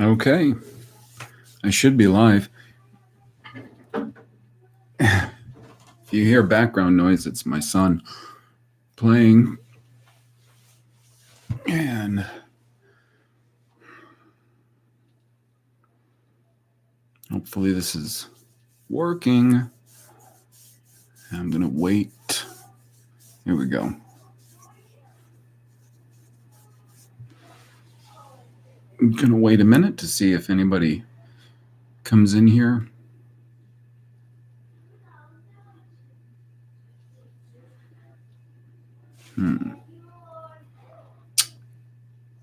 Okay, I should be live. If you hear background noise, it's my son playing. And hopefully this is working. I'm going to wait. Here we go. I'm going to wait a minute to see if anybody comes in here.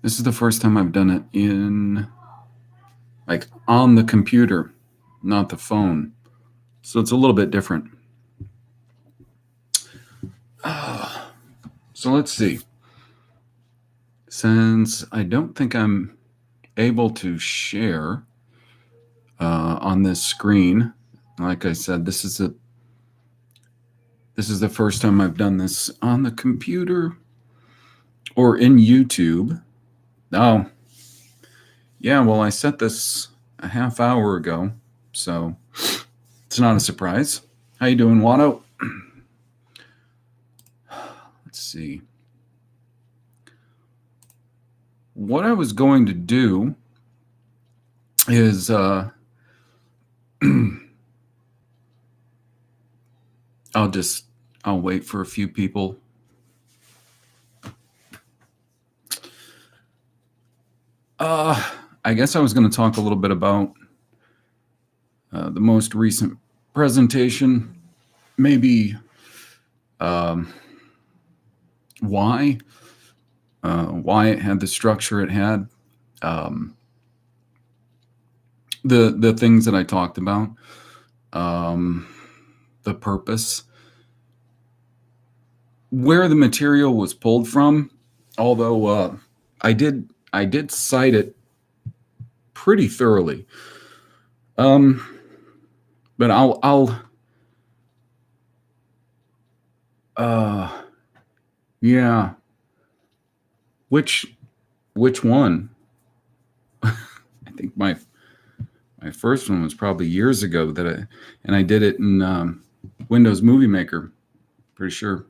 This is the first time I've done it on the computer, not the phone. So it's a little bit different. So let's see. Since I don't think I'm able to share on this screen, like I said, this is the first time I've done this on the computer or in YouTube. Oh, yeah, well, I set this a half hour ago, so it's not a surprise. How you doing, Watto? Let's see. What I was going to do is I'll wait for a few people. I guess I was going to talk a little bit about the most recent presentation, maybe why it had the structure it had, the things that I talked about, the purpose, where the material was pulled from. Although I did cite it pretty thoroughly, but I'll yeah. Which one? I think my first one was probably years ago and I did it in Windows Movie Maker. Pretty sure.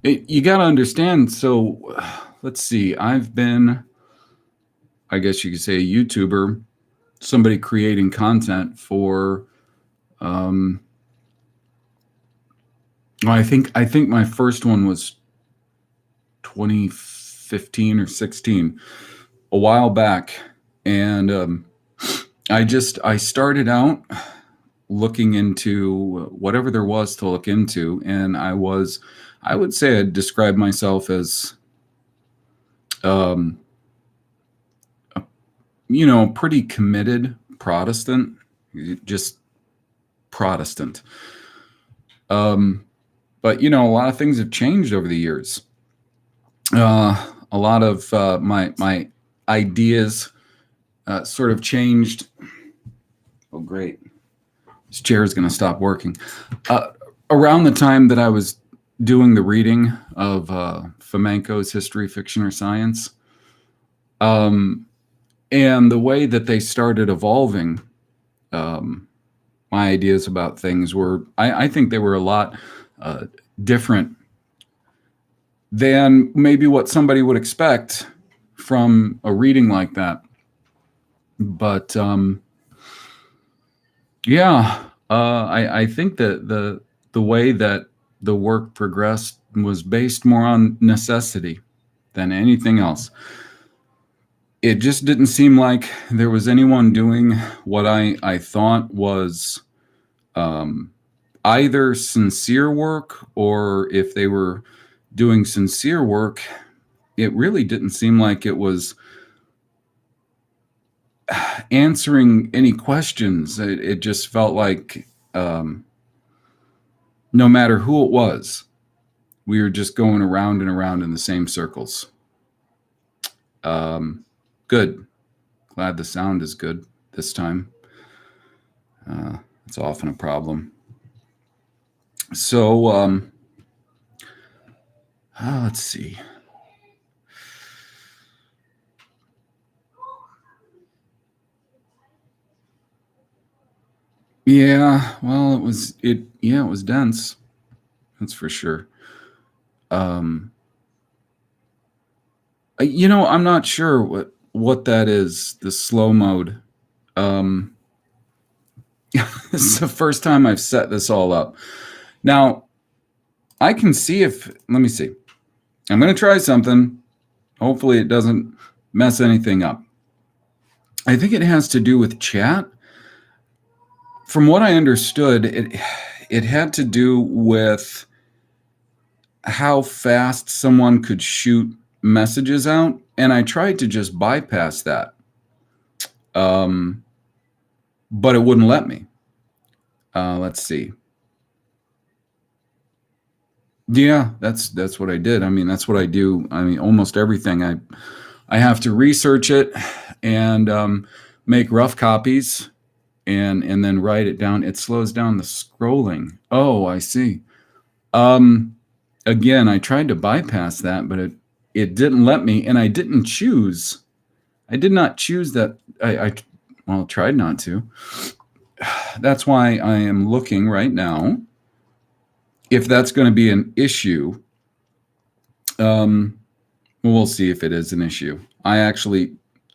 You got to understand. So let's see. I've been, I guess you could say, a YouTuber, somebody creating content for. I think my first one was 2015 or 16, a while back, and I started out looking into whatever there was to look into, and I would say I'd describe myself as pretty committed Protestant, just Protestant. But a lot of things have changed over the years. A lot of my ideas sort of changed. Oh, great. This chair is going to stop working. Around the time that I was doing the reading of Fomenko's History, Fiction, or Science, and the way that they started evolving, my ideas about things were, I think they were a lot different than maybe what somebody would expect from a reading like that. But I think that the way that the work progressed was based more on necessity than anything else. It just didn't seem like there was anyone doing what I thought was either sincere work, or if they were doing sincere work, it really didn't seem like it was answering any questions. It just felt like no matter who it was, we were just going around and around in the same circles. Good. Glad the sound is good this time. It's often a problem. So let's see. Yeah, well, it was dense. That's for sure. Um, I'm not sure what that is, the slow mode. Um, this is the first time I've set this all up. Now, I can see if, let me see. I'm going to try something. Hopefully it doesn't mess anything up. I think it has to do with chat. From what I understood, it had to do with how fast someone could shoot messages out, and I tried to just bypass that, but it wouldn't let me. Let's see. Yeah, that's what I did. I mean, that's what I do. I mean, almost everything. I have to research it and make rough copies and then write it down. It slows down the scrolling. Oh, I see. Um, Again, I tried to bypass that, but it didn't let me, and I didn't choose. I did not choose that. Well, tried not to. That's why I am looking right now if that's going to be an issue. Um, we'll see if it is an issue. Let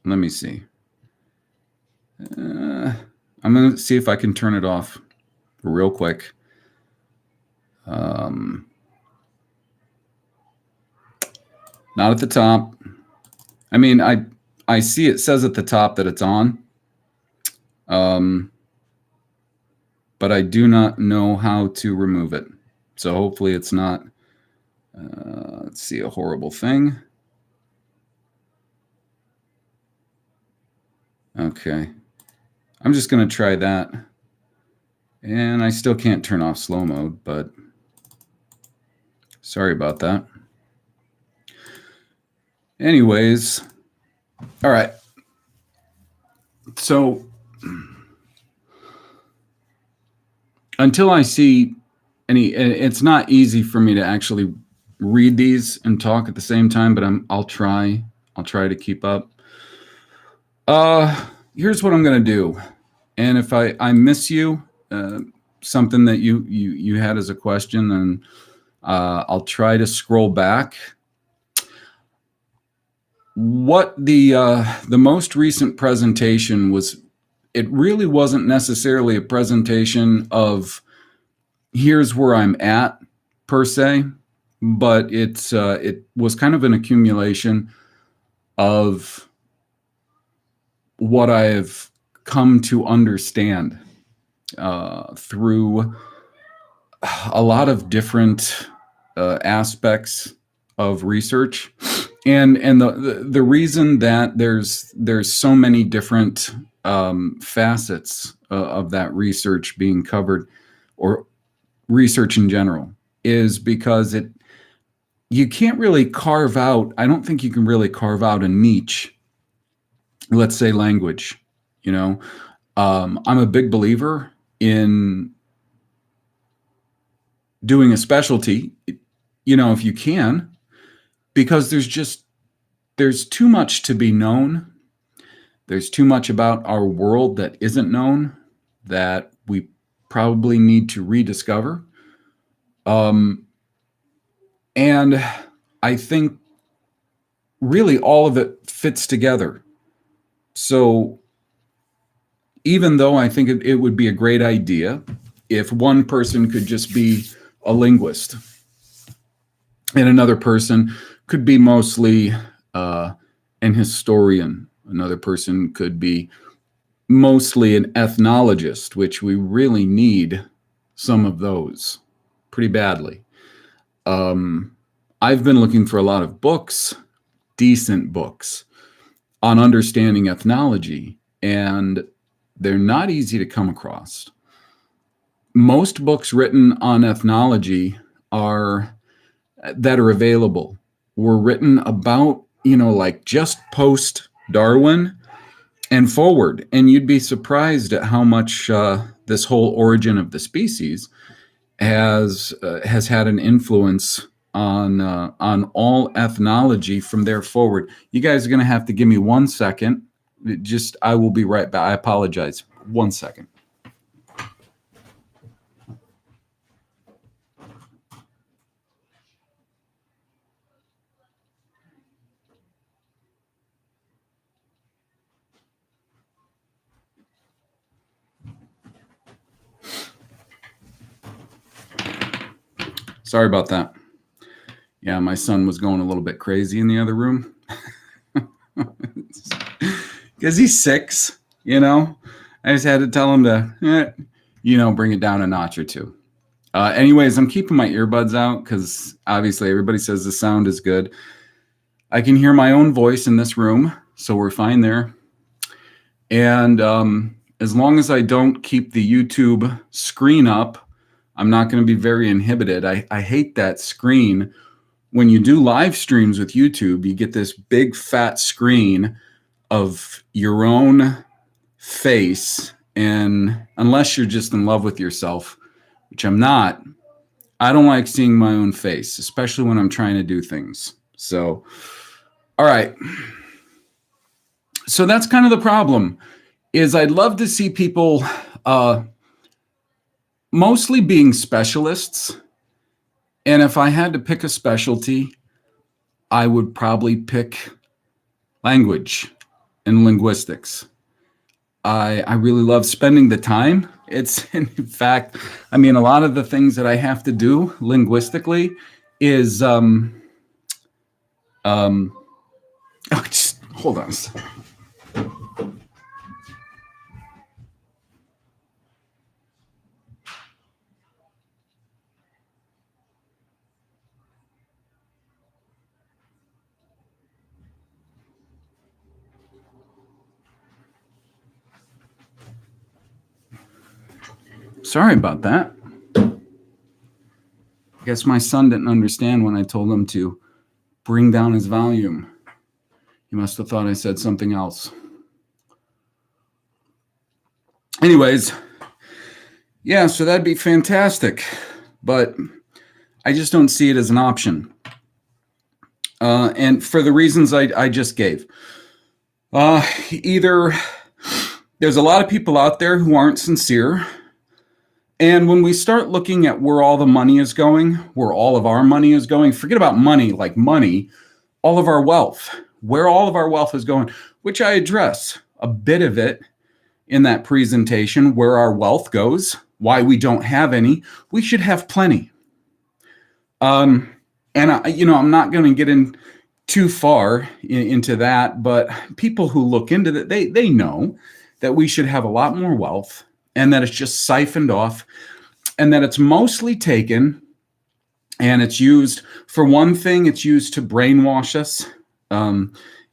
me see. I'm going to see if I can turn it off real quick. Not at the top. I mean, I see it says at the top that it's on. But I do not know how to remove it. So hopefully it's not, let's see, a horrible thing. Okay. I'm just going to try that. And I still can't turn off slow mode, but sorry about that. Anyways, all right. So until I see it's not easy for me to actually read these and talk at the same time, but I'll try to keep up. Here's what I'm going to do. And if I miss you, something that you had as a question, then I'll try to scroll back. What the most recent presentation was, it really wasn't necessarily a presentation of here's where I'm at per se, but it was kind of an accumulation of what I have come to understand through a lot of different aspects of research, and the reason that there's so many different facets of that research being covered, or research in general, is because you can't really carve out. I don't think you can really carve out a niche. Let's say language. I'm a big believer in doing a specialty, if you can, because there's too much to be known. There's too much about our world that isn't known that we probably need to rediscover. And I think really all of it fits together. So even though I think it would be a great idea if one person could just be a linguist and another person could be mostly an historian, another person could be mostly an ethnologist, which we really need some of those pretty badly. I've been looking for a lot of books, decent books, on understanding ethnology, and they're not easy to come across. Most books written on ethnology that are available were written about, like just post Darwin and forward. And you'd be surprised at how much this whole origin of the species has had an influence on all ethnology from there forward. You guys are going to have to give me 1 second. I will be right back. I apologize. 1 second. Sorry about that. Yeah, my son was going a little bit crazy in the other room. Because he's 6, I just had to tell him to, bring it down a notch or two. Anyways, I'm keeping my earbuds out because obviously everybody says the sound is good. I can hear my own voice in this room, so we're fine there. And as long as I don't keep the YouTube screen up, I'm not going to be very inhibited. I hate that screen. When you do live streams with YouTube, you get this big fat screen of your own face. And unless you're just in love with yourself, which I'm not, I don't like seeing my own face, especially when I'm trying to do things. So, all right. So that's kind of the problem, is I'd love to see people mostly being specialists. And if I had to pick a specialty, I would probably pick language and linguistics. I really love spending the time. It's, in fact, I mean, a lot of the things that I have to do linguistically is, just hold on a second. Sorry about that. I guess my son didn't understand when I told him to bring down his volume. He must have thought I said something else. Anyways, yeah, so that'd be fantastic, but I just don't see it as an option. And for the reasons I just gave. Either there's a lot of people out there who aren't sincere. And when we start looking at where all the money is going, where all of our money is going, forget about money, like money, all of our wealth, where all of our wealth is going, which I address a bit of it in that presentation, where our wealth goes, why we don't have any. We should have plenty. And I'm not going to get in too far into that, but people who look into that, they know that we should have a lot more wealth, and that it's just siphoned off, and that it's mostly taken, and it's used for one thing. It's used to brainwash us.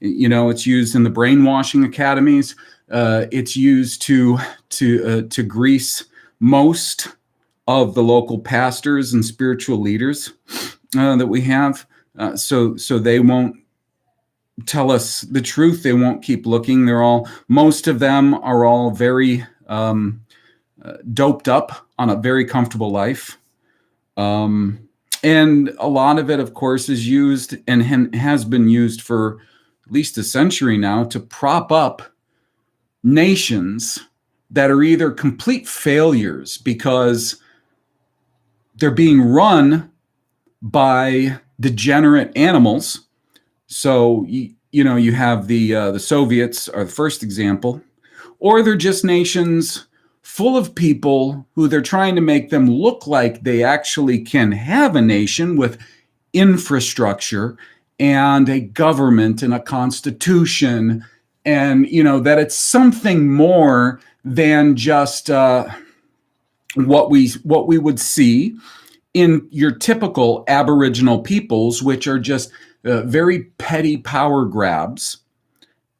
It's used in the brainwashing academies. It's used to grease most of the local pastors and spiritual leaders that we have, so they won't tell us the truth. They won't keep looking. Most of them are all very doped up on a very comfortable life. And a lot of it, of course, is used and has been used for at least a century now to prop up nations that are either complete failures because they're being run by degenerate animals. So, you have the Soviets are the first example, or they're just nations full of people who they're trying to make them look like they actually can have a nation with infrastructure and a government and a constitution, and that it's something more than just what we would see in your typical Aboriginal peoples, which are just very petty power grabs.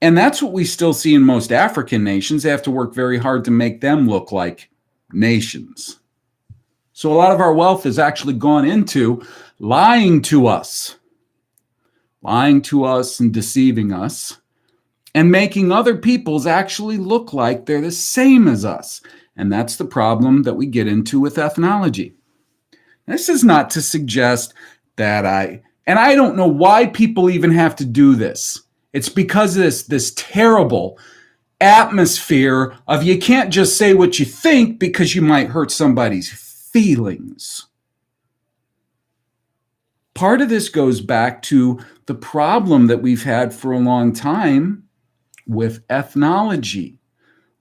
And that's what we still see in most African nations. They have to work very hard to make them look like nations. So a lot of our wealth has actually gone into lying to us and deceiving us, and making other peoples actually look like they're the same as us. And that's the problem that we get into with ethnology. This is not to suggest that I don't know why people even have to do this. It's because of this terrible atmosphere of you can't just say what you think because you might hurt somebody's feelings. Part of this goes back to the problem that we've had for a long time with ethnology.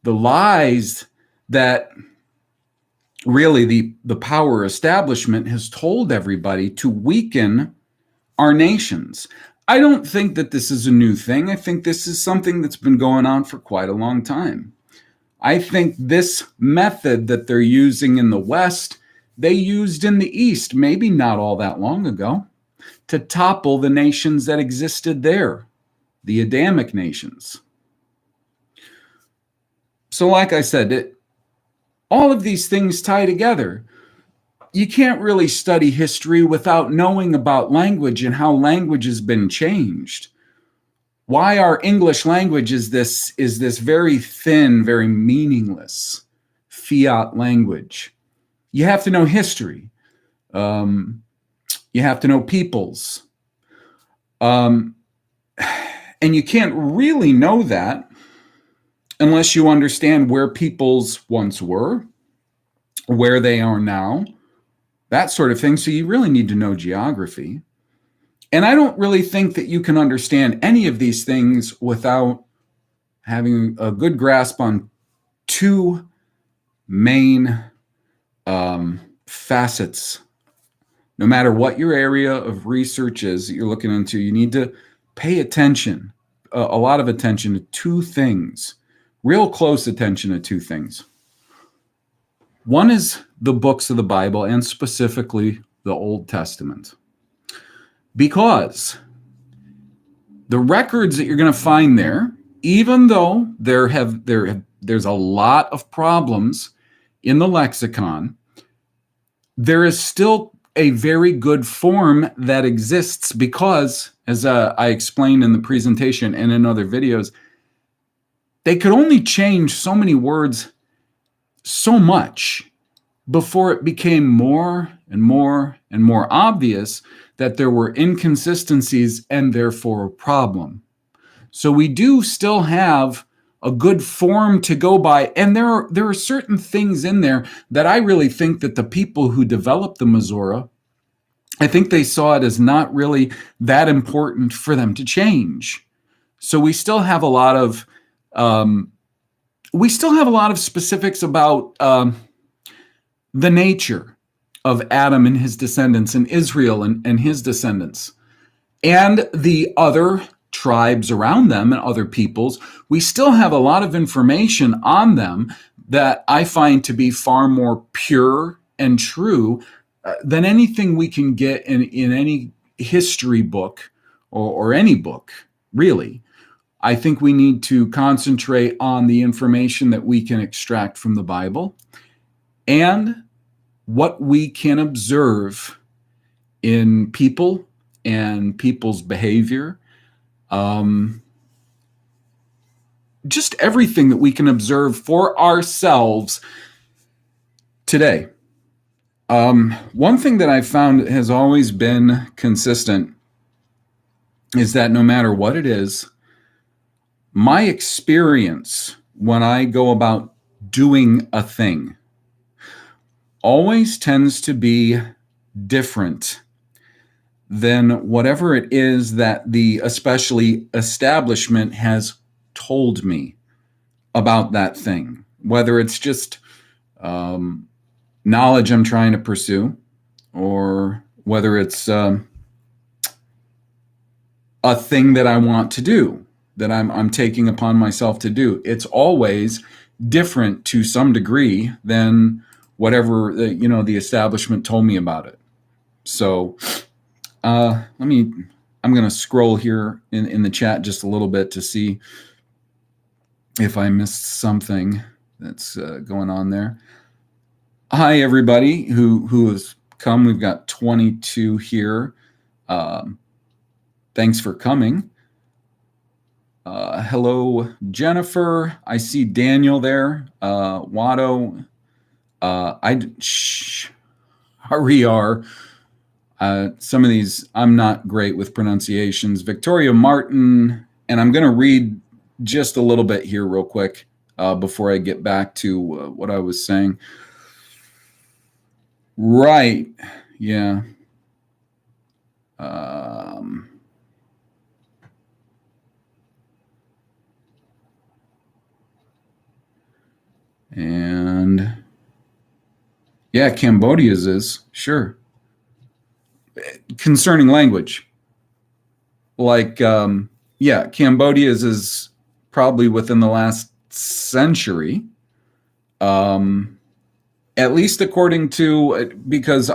The lies that really the power establishment has told everybody to weaken our nations. I don't think that this is a new thing. I think this is something that's been going on for quite a long time. I think this method that they're using in the West, they used in the East, maybe not all that long ago, to topple the nations that existed there, the Adamic nations. So, like I said, all of these things tie together. You can't really study history without knowing about language and how language has been changed. Why our English language is this very thin, very meaningless fiat language. You have to know history. You have to know peoples. And you can't really know that unless you understand where peoples once were, where they are now, that sort of thing. So you really need to know geography. And I don't really think that you can understand any of these things without having a good grasp on two main facets. No matter what your area of research is that you're looking into, you need to pay attention, a lot of attention to two things, real close attention to two things. One is the books of the Bible, and specifically the Old Testament. Because the records that you're going to find there, even though there's a lot of problems in the lexicon, there is still a very good form that exists because, as I explained in the presentation and in other videos, they could only change so many words so much before it became more and more and more obvious that there were inconsistencies and therefore a problem. So we do still have a good form to go by, and there are certain things in there that I really think that the people who developed the Masorah, I think they saw it as not really that important for them to change. So we still have a lot of specifics about the nature of Adam and his descendants, and Israel and his descendants, and the other tribes around them and other peoples. We still have a lot of information on them that I find to be far more pure and true than anything we can get in any history book or any book, really. I think we need to concentrate on the information that we can extract from the Bible and what we can observe in people and people's behavior. Just everything that we can observe for ourselves today. One thing that I've found has always been consistent is that no matter what it is, my experience when I go about doing a thing always tends to be different than whatever it is that the especially establishment has told me about that thing, whether it's just knowledge I'm trying to pursue, or whether it's a thing that I want to do, that I'm taking upon myself to do. It's always different to some degree than whatever the establishment told me about it. So I'm going to scroll here in the chat just a little bit to see if I missed something that's going on there. Hi, everybody who has come. We've got 22 here. Thanks for coming. Hello, Jennifer. I see Daniel there. Watto. Hariar. Some of these, I'm not great with pronunciations. Victoria Martin, and I'm going to read just a little bit here real quick before I get back to what I was saying. Right. Yeah. And Yeah, Cambodia's is, sure. Concerning language, like, yeah, Cambodia's is probably within the last century, um, at least according to, because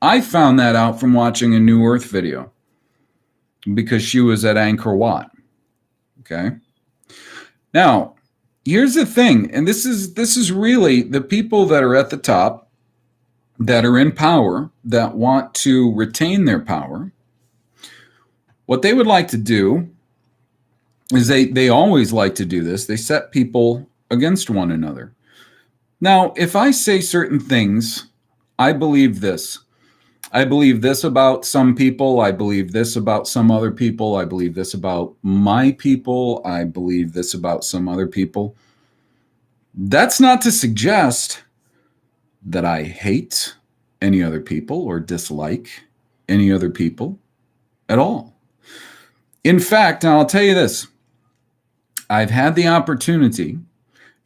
I found that out from watching a New Earth video because she was at Angkor Wat. Okay. Now, here's the thing, and this is really the people that are at the top, that are in power, that want to retain their power. What they would like to do is they always like to do this. They set people against one another. Now, if I say certain things, I believe this. I believe this about some people. I believe this about some other people. I believe this about my people. I believe this about some other people. That's not to suggest that I hate any other people or dislike any other people at all. In fact, and I'll tell you this, I've had the opportunity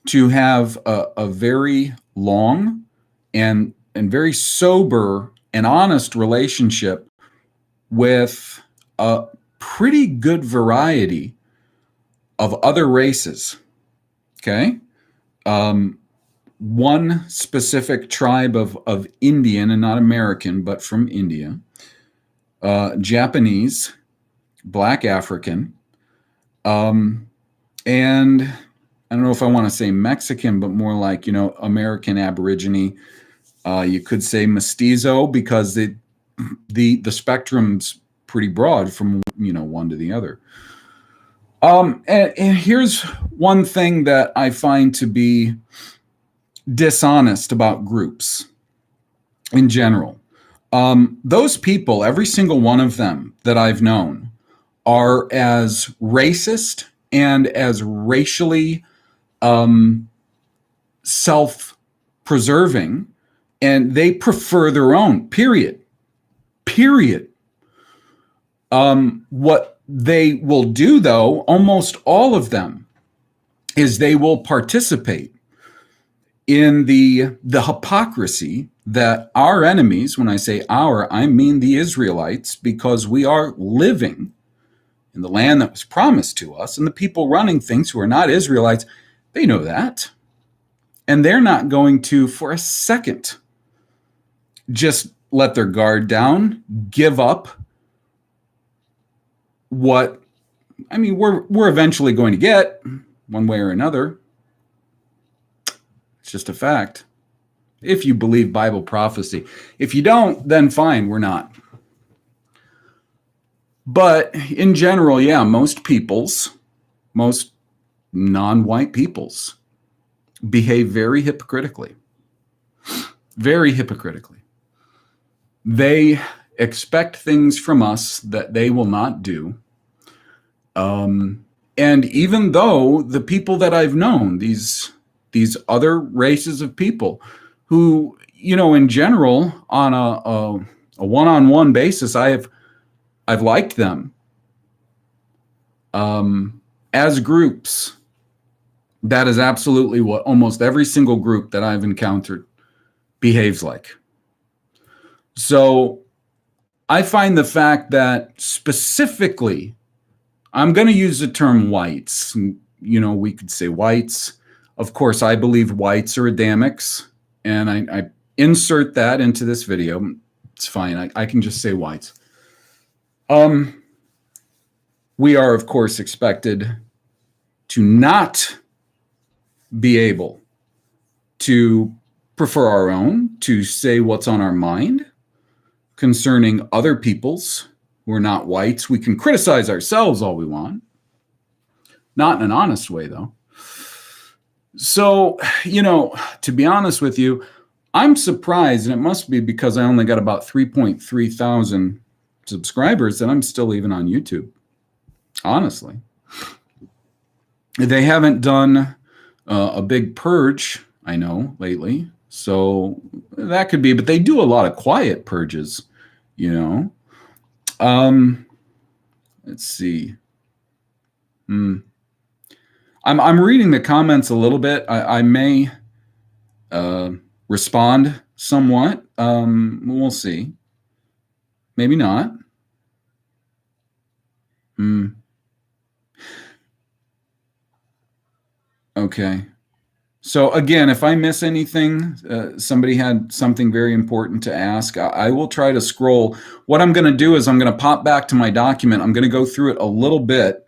to have a very long and very sober and honest relationship with a pretty good variety of other races. Okay. One specific tribe of Indian, and not American, but from India, Japanese, Black African, and I don't know if I want to say Mexican, but more like, American Aborigine. You could say mestizo, because the spectrum's pretty broad from one to the other. And here's one thing that I find to be dishonest about groups in general. Those people, every single one of them that I've known, are as racist and as racially self-preserving, and they prefer their own, period. What they will do, though, almost all of them, is they will participate in the hypocrisy that our enemies, when I say our, I mean the Israelites, because we are living in the land that was promised to us, and the people running things who are not Israelites, they know that. And they're not going to, for a second, just let their guard down, give up what, we're eventually going to get, one way or another. It's just a fact. If you believe Bible prophecy. If you don't, then fine, we're not. But in general, yeah, most non-white peoples behave very hypocritically. Very hypocritically. They expect things from us that they will not do. And even though the people that I've known, these other races of people who, in general, on a one-on-one basis, I've liked them as groups. That is absolutely what almost every single group that I've encountered behaves like. So I find the fact that specifically, I'm going to use the term whites. We could say whites. Of course, I believe whites are Adamics, and I insert that into this video. It's fine. I can just say whites. We are, of course, expected to not be able to prefer our own, to say what's on our mind concerning other peoples who are not whites. We can criticize ourselves all we want. Not in an honest way, though. So, to be honest with you, I'm surprised, and it must be because I only got about 3.3 thousand subscribers, that I'm still even on YouTube. Honestly. They haven't done a big purge, I know, lately. So that could be, but they do a lot of quiet purges, Let's see. I'm reading the comments a little bit. I may respond somewhat. We'll see. Maybe not. Okay. So again, if I miss anything, somebody had something very important to ask, I will try to scroll. What I'm going to do is I'm going to pop back to my document. I'm going to go through it a little bit.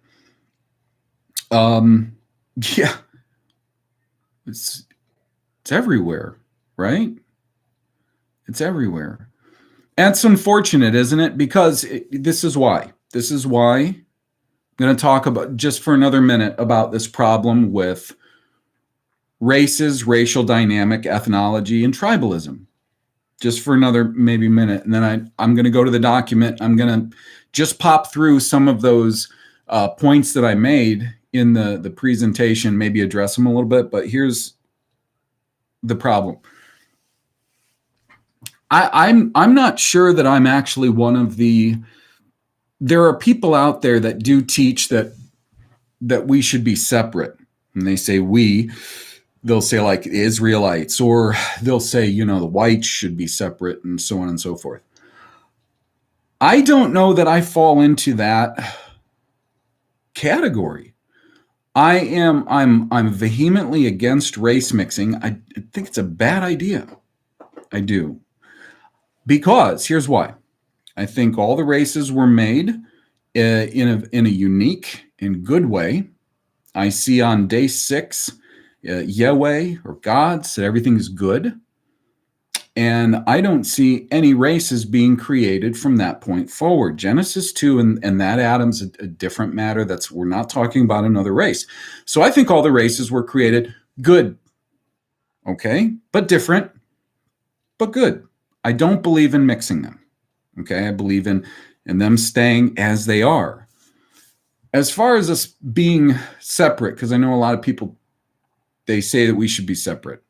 Yeah, it's everywhere, right? It's everywhere. That's unfortunate, isn't it? Because this is why. This is why I'm going to talk about just for another minute about this problem with races, racial dynamic, ethnology, and tribalism. Just for another maybe minute. And then I'm going to go to the document. I'm going to just pop through some of those points that I made in the presentation, maybe address them a little bit. But here's the problem. I'm not sure that I'm actually one of the. There are people out there that do teach that we should be separate, and they say we. They'll say like Israelites, or they'll say the whites should be separate, and so on and so forth. I don't know that I fall into that category. I'm vehemently against race mixing. I think it's a bad idea. I do. Because here's why. I think all the races were made in a unique and good way. I see on day 6, Yahweh or God said everything is good. And I don't see any races being created from that point forward. Genesis 2 and that Adam's a different matter. We're not talking about another race. So I think all the races were created good. Okay, but different, but good. I don't believe in mixing them. Okay, I believe in them staying as they are. As far as us being separate, because I know a lot of people, they say that we should be separate.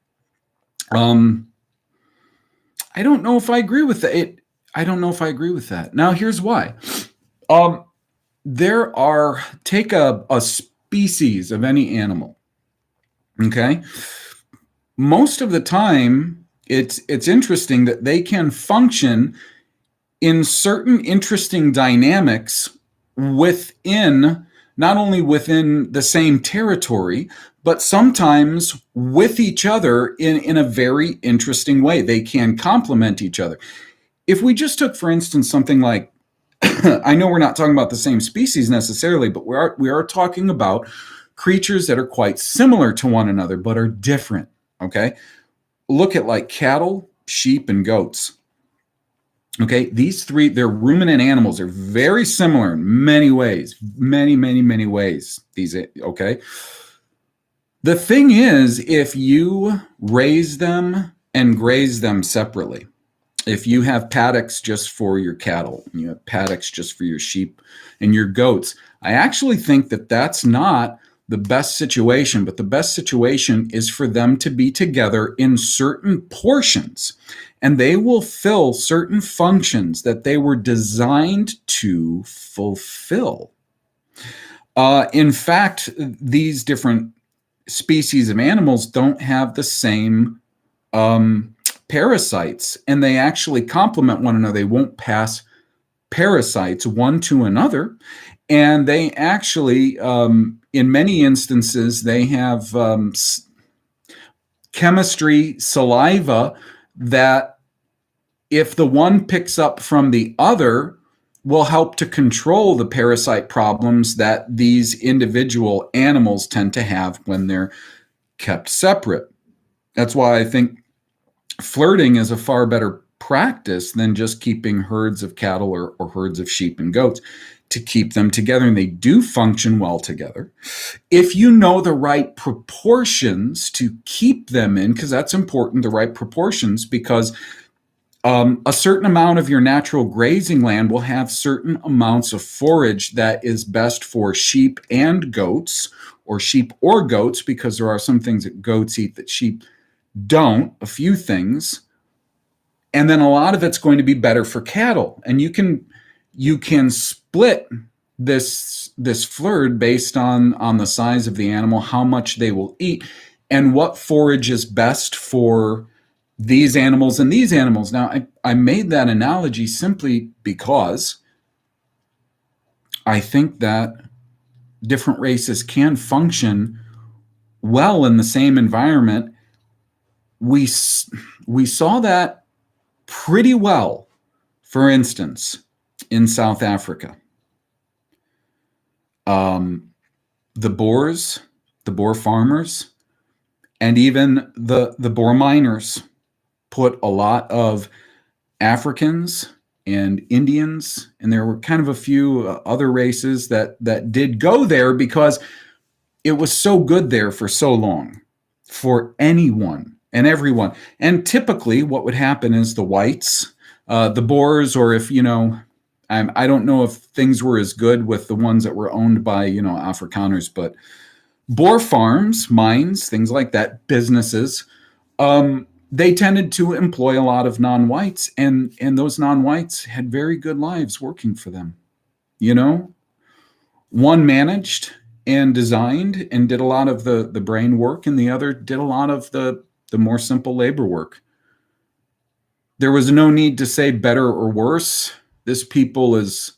I don't know if I agree with that. I don't know if I agree with that. Now, here's why. Take a species of any animal. Okay. Most of the time, it's interesting that they can function in certain interesting dynamics not only within the same territory, but sometimes with each other in a very interesting way. They can complement each other. If we just took, for instance, something like, I know we're not talking about the same species necessarily, but we are talking about creatures that are quite similar to one another, but are different, okay? Look at like cattle, sheep, and goats. Okay, these three, they're ruminant animals. They're very similar in many ways, many, many, many ways. Okay. The thing is, if you raise them and graze them separately, if you have paddocks just for your cattle, and you have paddocks just for your sheep and your goats, I actually think that that's not the best situation, but the best situation is for them to be together in certain portions, and they will fill certain functions that they were designed to fulfill. In fact, these different species of animals don't have the same parasites, and they actually complement one another. They won't pass parasites one to another, and they actually, in many instances, they have chemistry, saliva, that if the one picks up from the other, will help to control the parasite problems that these individual animals tend to have when they're kept separate. That's why I think flirting is a far better practice than just keeping herds of cattle or herds of sheep and goats, to keep them together, and they do function well together. If you know the right proportions to keep them in, because that's important, the right proportions, because a certain amount of your natural grazing land will have certain amounts of forage that is best for sheep and goats, or sheep or goats, because there are some things that goats eat that sheep don't, a few things. And then a lot of it's going to be better for cattle. And you can split this flurd based on the size of the animal, how much they will eat, and what forage is best for these animals and these animals. Now, I made that analogy simply because I think that different races can function well in the same environment. We saw that pretty well, for instance, in South Africa. The Boers, the Boer farmers, and even the Boer miners put a lot of Africans and Indians, and there were kind of a few other races that did go there because it was so good there for so long for anyone and everyone. And typically what would happen is the whites, the Boers, or if, I don't know if things were as good with the ones that were owned by, Afrikaners, but Boer farms, mines, things like that, businesses, they tended to employ a lot of non-whites, and those non-whites had very good lives working for them. One managed and designed and did a lot of the brain work, and the other did a lot of the more simple labor work. There was no need to say better or worse. This people is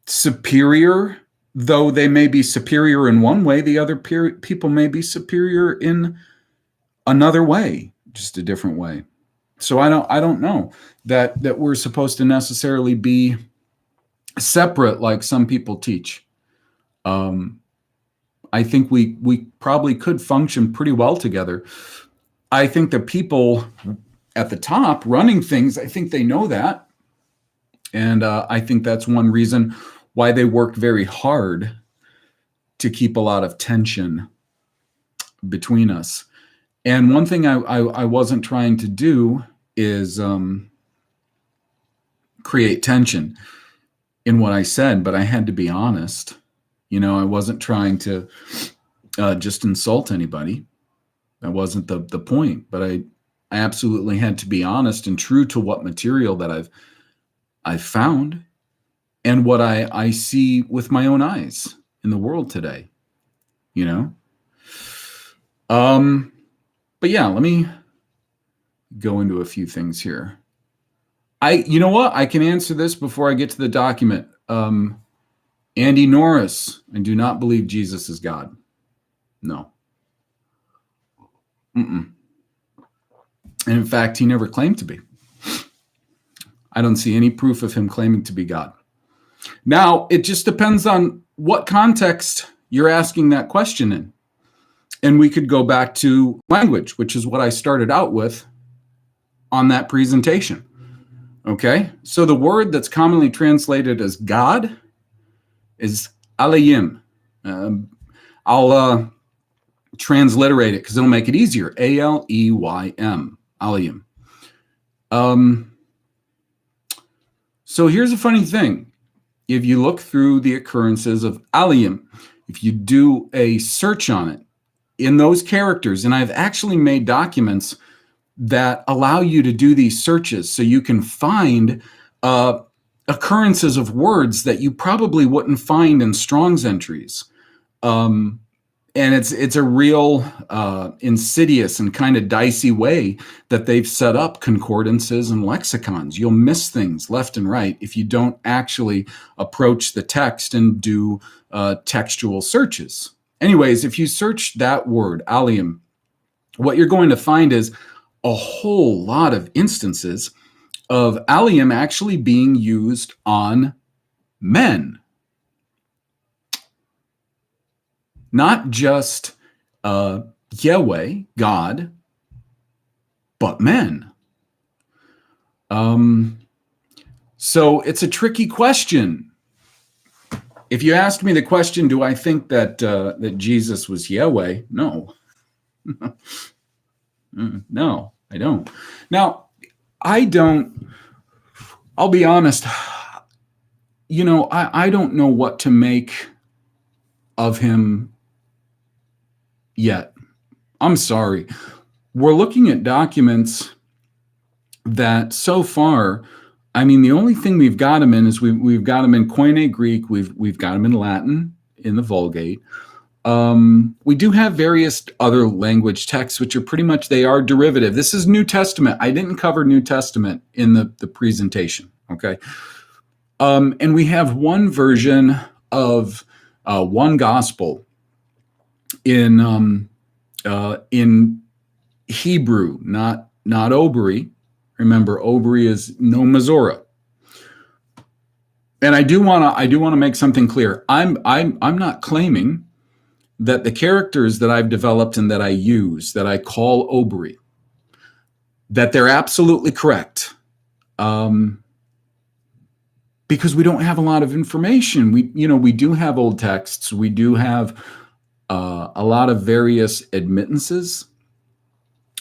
superior, though they may be superior in one way. The other people may be superior in another way, just a different way. So I don't know that we're supposed to necessarily be separate like some people teach. I think we probably could function pretty well together. I think the people at the top running things, I think they know that. And I think that's one reason why they work very hard to keep a lot of tension between us. And one thing I wasn't trying to do is create tension in what I said, but I had to be honest. I wasn't trying to just insult anybody. That wasn't the point, but I absolutely had to be honest and true to what material that I've found and what I see with my own eyes in the world today, But yeah, let me go into a few things here. You know what? I can answer this before I get to the document. Andy Norris, I do not believe Jesus is God. No. And in fact, he never claimed to be. I don't see any proof of him claiming to be God. Now, it just depends on what context you're asking that question in. And we could go back to language, which is what I started out with on that presentation. Okay, so the word that's commonly translated as God is Aleyim. I'll transliterate it because it'll make it easier. A-L-E-Y-M, Aleyim. So here's a funny thing. If you look through the occurrences of Aleyim, if you do a search on it, in those characters, and I've actually made documents that allow you to do these searches so you can find occurrences of words that you probably wouldn't find in Strong's entries. And it's a real insidious and kind of dicey way that they've set up concordances and lexicons. You'll miss things left and right if you don't actually approach the text and do textual searches. Anyways, if you search that word, Aleyim, what you're going to find is a whole lot of instances of Aleyim actually being used on men. Not just Yahweh, God, but men. So it's a tricky question. If you asked me the question, do I think that that Jesus was Yahweh? No. No, I don't. Now, I'll be honest, I don't know what to make of him yet. I'm sorry. We're looking at documents that so far, the only thing we've got him in is we've got him in Koine Greek, we've got him in Latin, in the Vulgate. We do have various other language texts, which are pretty much, they are derivative. This is New Testament. I didn't cover New Testament in the presentation, okay? And we have one version of one gospel in Hebrew, not Obri. Remember, Obri is no Misora. And I do want to make something clear. I'm not claiming that the characters that I've developed and that I use, that I call Obri, that they're absolutely correct. Because we don't have a lot of information. We do have old texts. We do have a lot of various admittances.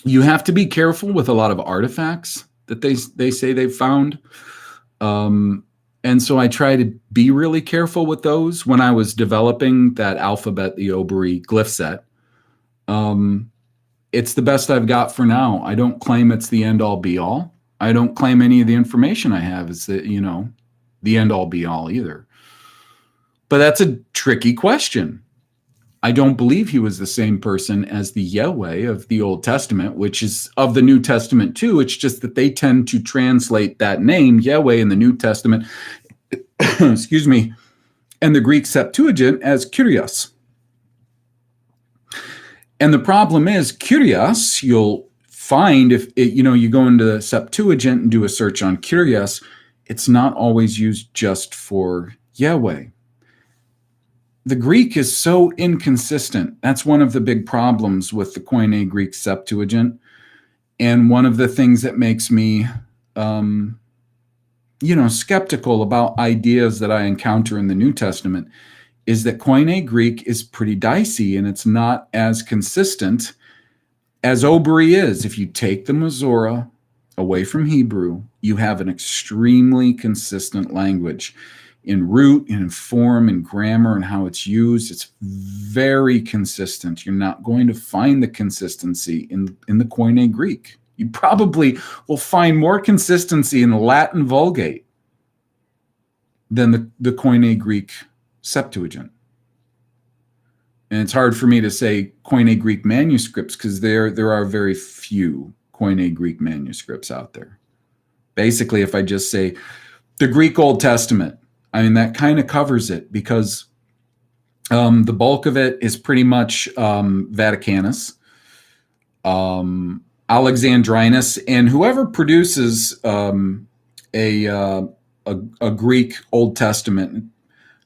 You have to be careful with a lot of artifacts that they say they've found. And so I try to be really careful with those when I was developing that alphabet, the Obri glyph set. It's the best I've got for now. I don't claim it's the end all be all. I don't claim any of the information I have is the end all be all either. But that's a tricky question. I don't believe he was the same person as the Yahweh of the Old Testament, which is of the New Testament too. It's just that they tend to translate that name, Yahweh, in the New Testament, excuse me, and the Greek Septuagint as Kyrios. And the problem is, Kyrios, you'll find if you go into the Septuagint and do a search on Kyrios, it's not always used just for Yahweh. The Greek is so inconsistent. That's one of the big problems with the QandA Greek Septuagint. And one of the things that makes me, skeptical about ideas that I encounter in the New Testament is that QandA Greek is pretty dicey and it's not as consistent as Obri is. If you take the Masorah away from Hebrew, you have an extremely consistent language. In root, in form, in grammar, and how it's used, it's very consistent. You're not going to find the consistency in the QandA Greek. You probably will find more consistency in the Latin Vulgate than the QandA Greek Septuagint. And it's hard for me to say QandA Greek manuscripts because there are very few QandA Greek manuscripts out there. Basically, if I just say the Greek Old Testament, that kind of covers it because the bulk of it is pretty much Vaticanus, Alexandrinus, and whoever produces a Greek Old Testament,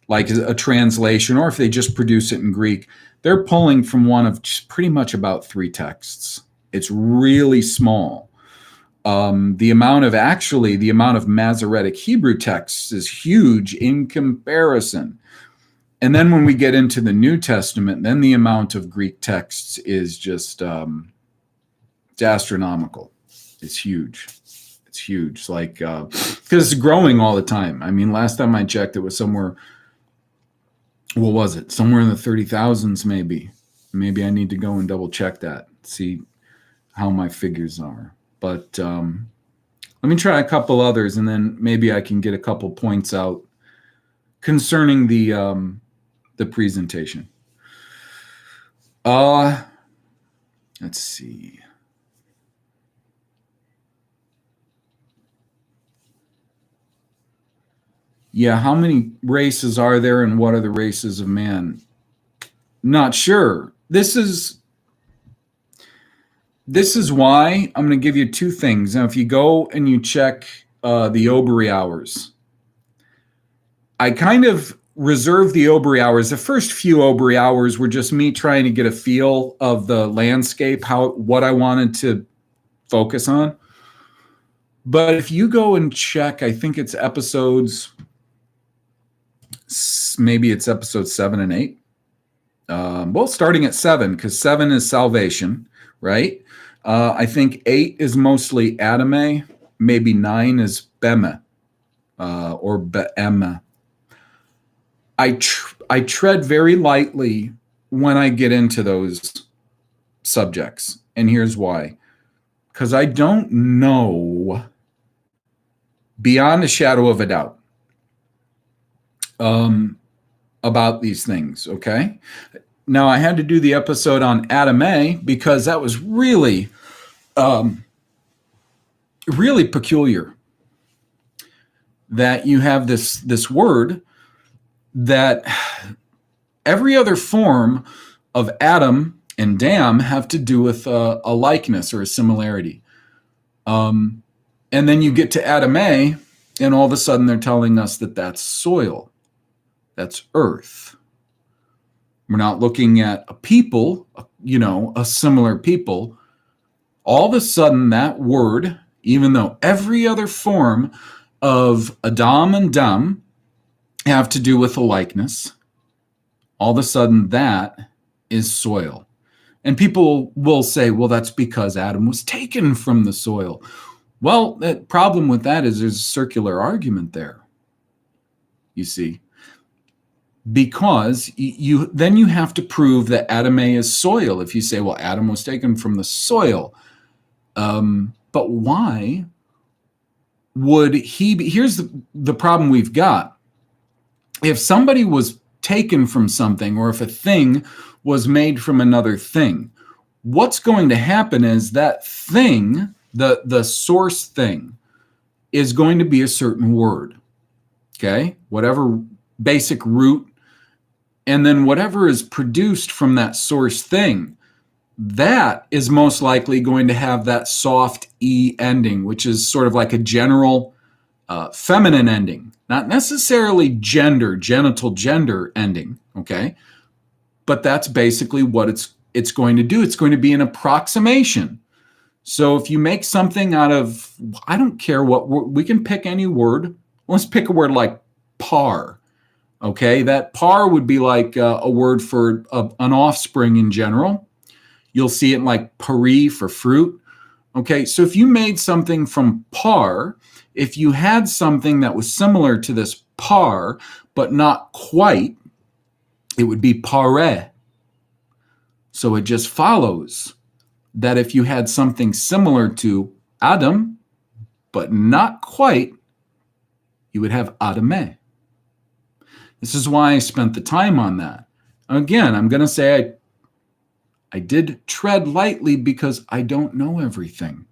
like a translation, or if they just produce it in Greek, they're pulling from one of just pretty much about 3 texts. It's really small. The amount of Masoretic Hebrew texts is huge in comparison. And then when we get into the New Testament, then the amount of Greek texts is just it's astronomical. It's huge. It's huge. Like, because it's growing all the time. Last time I checked, it was somewhere, what was it? Somewhere in the 30,000s, maybe. Maybe I need to go and double check that, see how my figures are. But let me try a couple others, and then maybe I can get a couple points out concerning the presentation. Let's see. Yeah, how many races are there, and what are the races of man? Not sure. This is why I'm going to give you 2 things. Now, if you go and you check the Obri hours, I kind of reserved the Obri hours. The first few Obri hours were just me trying to get a feel of the landscape, what I wanted to focus on. But if you go and check, I think it's episodes, maybe it's episodes 7 and 8. Well, starting at 7, because 7 is salvation, right? I think 8 is mostly Adame. Maybe 9 is Bema or Be'ema. I tread very lightly when I get into those subjects. And here's why. Because I don't know beyond a shadow of a doubt about these things, okay? Now, I had to do the episode on Adam A because that was really, really peculiar. That you have this word that every other form of Adam and dam have to do with a likeness or a similarity. And then you get to Adam A, and all of a sudden they're telling us that that's soil, that's earth. We're not looking at a people, a similar people. All of a sudden that word, even though every other form of Adam and Dam have to do with a likeness, all of a sudden that is soil. And people will say, well, that's because Adam was taken from the soil. Well, the problem with that is there's a circular argument there, you see. Because then you have to prove that Adam A is soil. If you say, well, Adam was taken from the soil. But why would he be? Here's the problem we've got. If somebody was taken from something, or if a thing was made from another thing, what's going to happen is that thing, the source thing, is going to be a certain word. Okay? Whatever basic root, and then whatever is produced from that source thing, that is most likely going to have that soft E ending, which is sort of like a general feminine ending, not necessarily genital gender ending, okay? But that's basically what it's going to do. It's going to be an approximation. So if you make something out of, I don't care what, we can pick any word. Let's pick a word like par. Okay, that par would be like a word for an offspring in general. You'll see it in like pari for fruit. Okay, so if you made something from par, if you had something that was similar to this par, but not quite, it would be pare. So it just follows that if you had something similar to Adam, but not quite, you would have Adame. This is why I spent the time on that. Again, I'm going to say I did tread lightly because I don't know everything.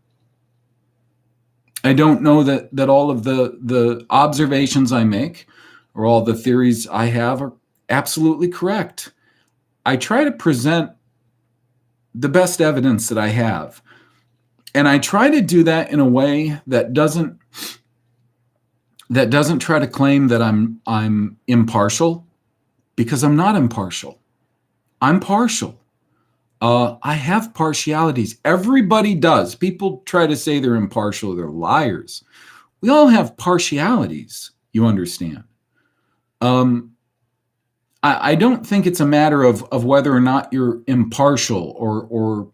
I don't know that all of the observations I make or all the theories I have are absolutely correct. I try to present the best evidence that I have. And I try to do that in a way that doesn't try to claim that I'm impartial, because I'm not impartial. I'm partial. I have partialities. Everybody does. People try to say they're impartial. They're liars. We all have partialities, you understand. I don't think it's a matter of whether or not you're impartial or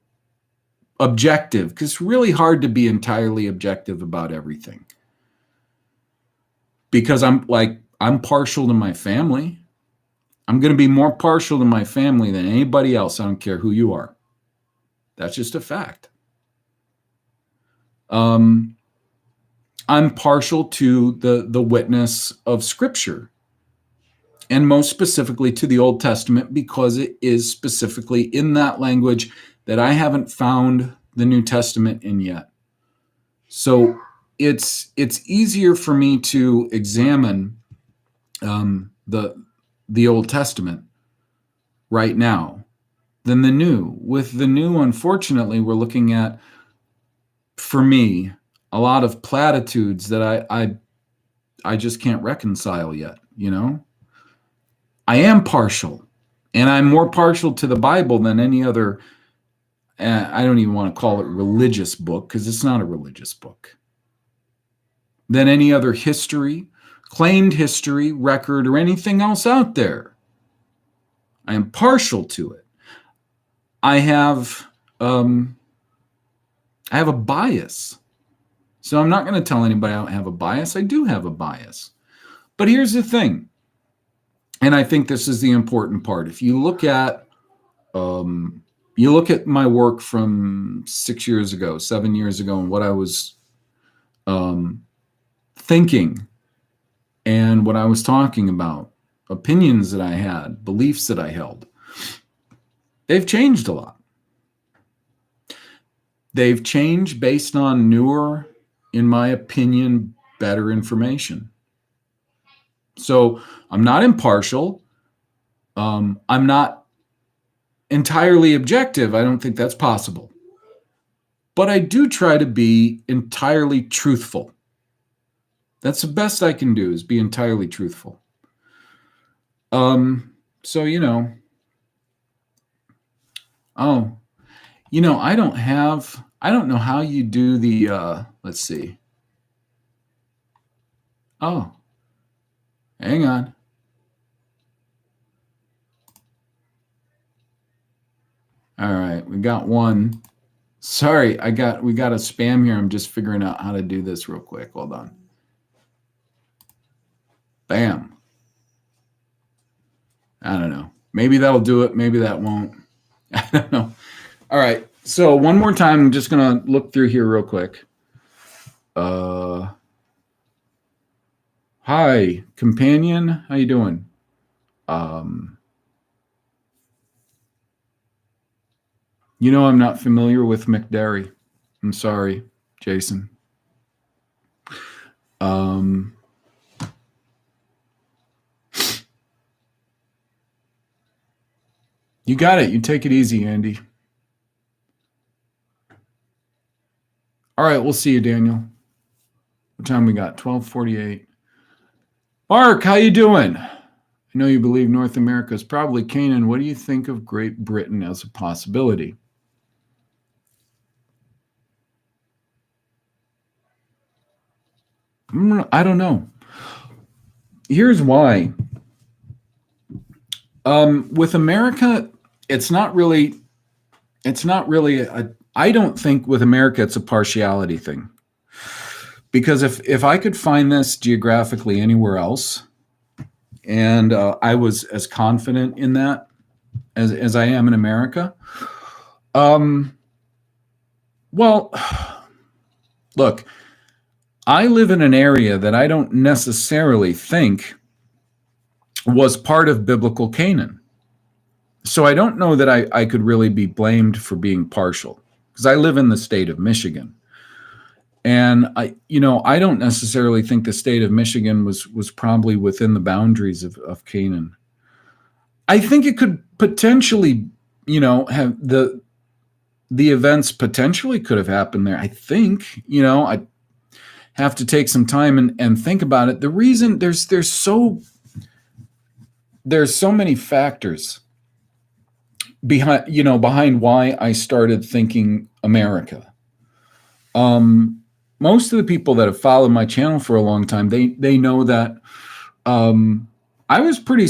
objective, because it's really hard to be entirely objective about everything. Because I'm partial to my family. I'm going to be more partial to my family than anybody else. I don't care who you are. That's just a fact. I'm partial to the witness of Scripture, and most specifically to the Old Testament, because it is specifically in that language that I haven't found the New Testament in yet. So it's easier for me to examine the Old Testament right now than the New. With the New, unfortunately, we're looking at, for me, a lot of platitudes that I just can't reconcile yet, you know? I am partial, and I'm more partial to the Bible than any other, I don't even want to call it religious book, because it's not a religious book, than any other history, claimed history, record, or anything else out there. I am partial to it. I have a bias. So I'm not going to tell anybody I don't have a bias. I do have a bias. But here's the thing, and I think this is the important part. If you look at my work from 6 years ago, 7 years ago, and what I was thinking and what I was talking about, opinions that I had, beliefs that I held, They've changed a lot. They've changed based on newer, in my opinion, better information. So I'm not impartial. I'm not entirely objective. I don't think that's possible. But I do try to be entirely truthful. That's the best I can do, is be entirely truthful. So, oh, I don't know how you do the, let's see. Oh, hang on. All right, we got one. Sorry, we got a spam here. I'm just figuring out how to do this real quick. Hold on. Bam. I don't know. Maybe that'll do it. Maybe that won't. I don't know. All right. So one more time, I'm just going to look through here real quick. Hi, companion. How you doing? I'm not familiar with McDairy. I'm sorry, Jason. You got it. You take it easy, Andy. All right, we'll see you, Daniel. What time we got? 12:48. Mark, how you doing? I know you believe North America is probably Canaan. What do you think of Great Britain as a possibility? I don't know. Here's why. With America, it's not really I don't think with America it's a partiality thing. Because if I could find this geographically anywhere else, and I was as confident in that as I am in America, well, look, I live in an area that I don't necessarily think was part of biblical Canaan. So I don't know that I could really be blamed for being partial, because I live in the state of Michigan. And I don't necessarily think the state of Michigan was probably within the boundaries of Canaan. I think it could potentially, have the events potentially could have happened there. I think, I have to take some time and think about it. The reason there's so many factors behind why I started thinking America. Most of the people that have followed my channel for a long time, they know that I was pretty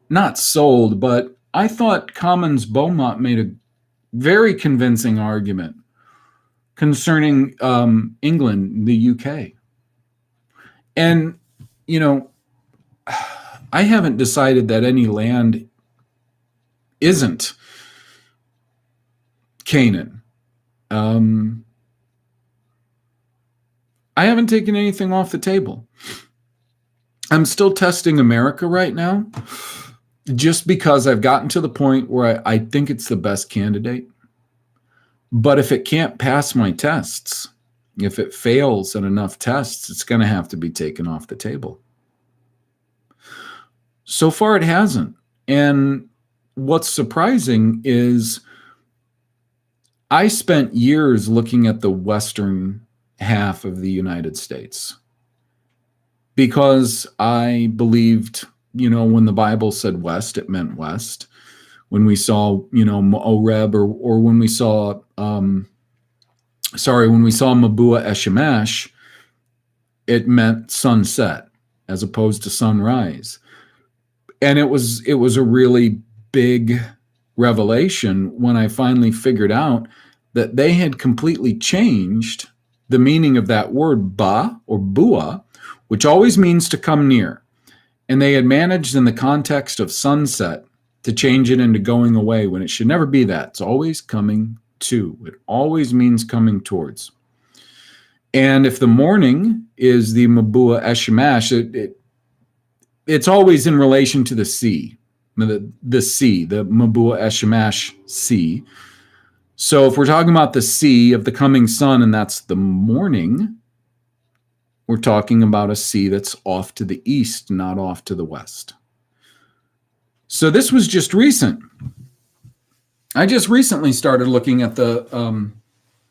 not sold, but I thought Commons Beaumont made a very convincing argument concerning England, the UK. And, I haven't decided that any land isn't Canaan. I haven't taken anything off the table. I'm still testing America right now, just because I've gotten to the point where I think it's the best candidate. But if it can't pass my tests, if it fails at enough tests, it's going to have to be taken off the table. So far, it hasn't. And what's surprising is I spent years looking at the western half of the United States, because I believed, when the Bible said west, it meant west. When we saw, Oreb, or when we saw, when we saw Mabua Eshemash, it meant sunset as opposed to sunrise. And it was a really big revelation when I finally figured out that they had completely changed the meaning of that word ba or bua, which always means to come near. And they had managed in the context of sunset to change it into going away, when it should never be that. It's always coming to. It always means coming towards. And if the morning is the Mabua Eshemash, it's always in relation to the sea. the sea, the Mabua Eshamash Sea. So if we're talking about the sea of the coming sun, and that's the morning, we're talking about a sea that's off to the east, not off to the west. So this was just recent. I just recently started looking at the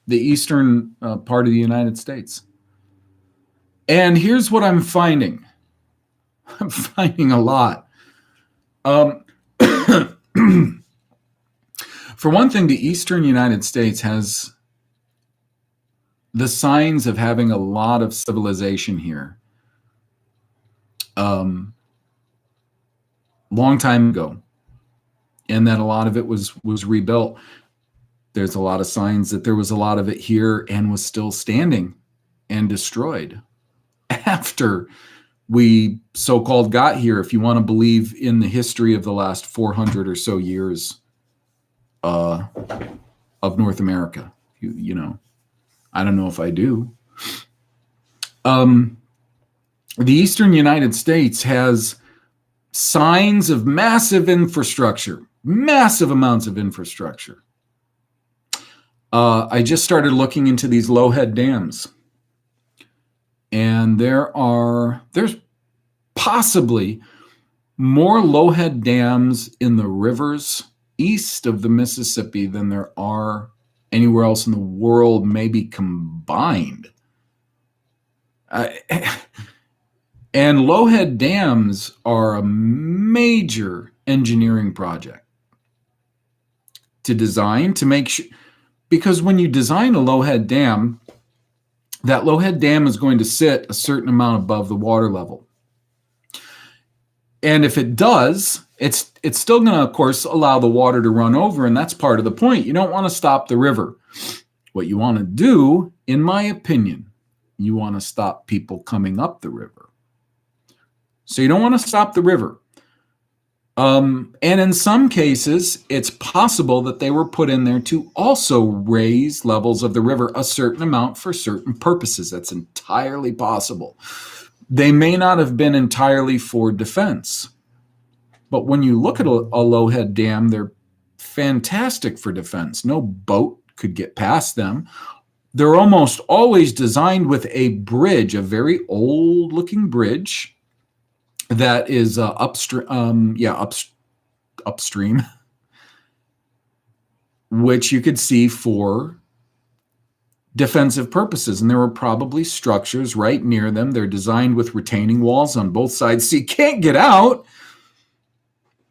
eastern part of the United States. And here's what I'm finding. I'm finding a lot. For one thing, the eastern United States has the signs of having a lot of civilization here. Long time ago, and that a lot of it was rebuilt. There's a lot of signs that there was a lot of it here and was still standing and destroyed after we so-called got here, if you want to believe in the history of the last 400 or so years of North America. You know, I don't know if I do. The eastern United States has signs of massive infrastructure, massive amounts of infrastructure. I just started looking into these low-head dams, and there's possibly more low-head dams in the rivers east of the Mississippi than there are anywhere else in the world, maybe combined. And low-head dams are a major engineering project to design, to make sure, because when you design a low-head dam, that low-head dam is going to sit a certain amount above the water level. And if it does, it's still going to, of course, allow the water to run over, and that's part of the point. You don't want to stop the river. What you want to do, in my opinion, you want to stop people coming up the river. So you don't want to stop the river. And in some cases, it's possible that they were put in there to also raise levels of the river a certain amount for certain purposes. That's entirely possible. They may not have been entirely for defense. But when you look at a low-head dam, they're fantastic for defense. No boat could get past them. They're almost always designed with a bridge, a very old-looking bridge, that is upstream, which you could see for defensive purposes. And there were probably structures right near them. They're designed with retaining walls on both sides, so you can't get out.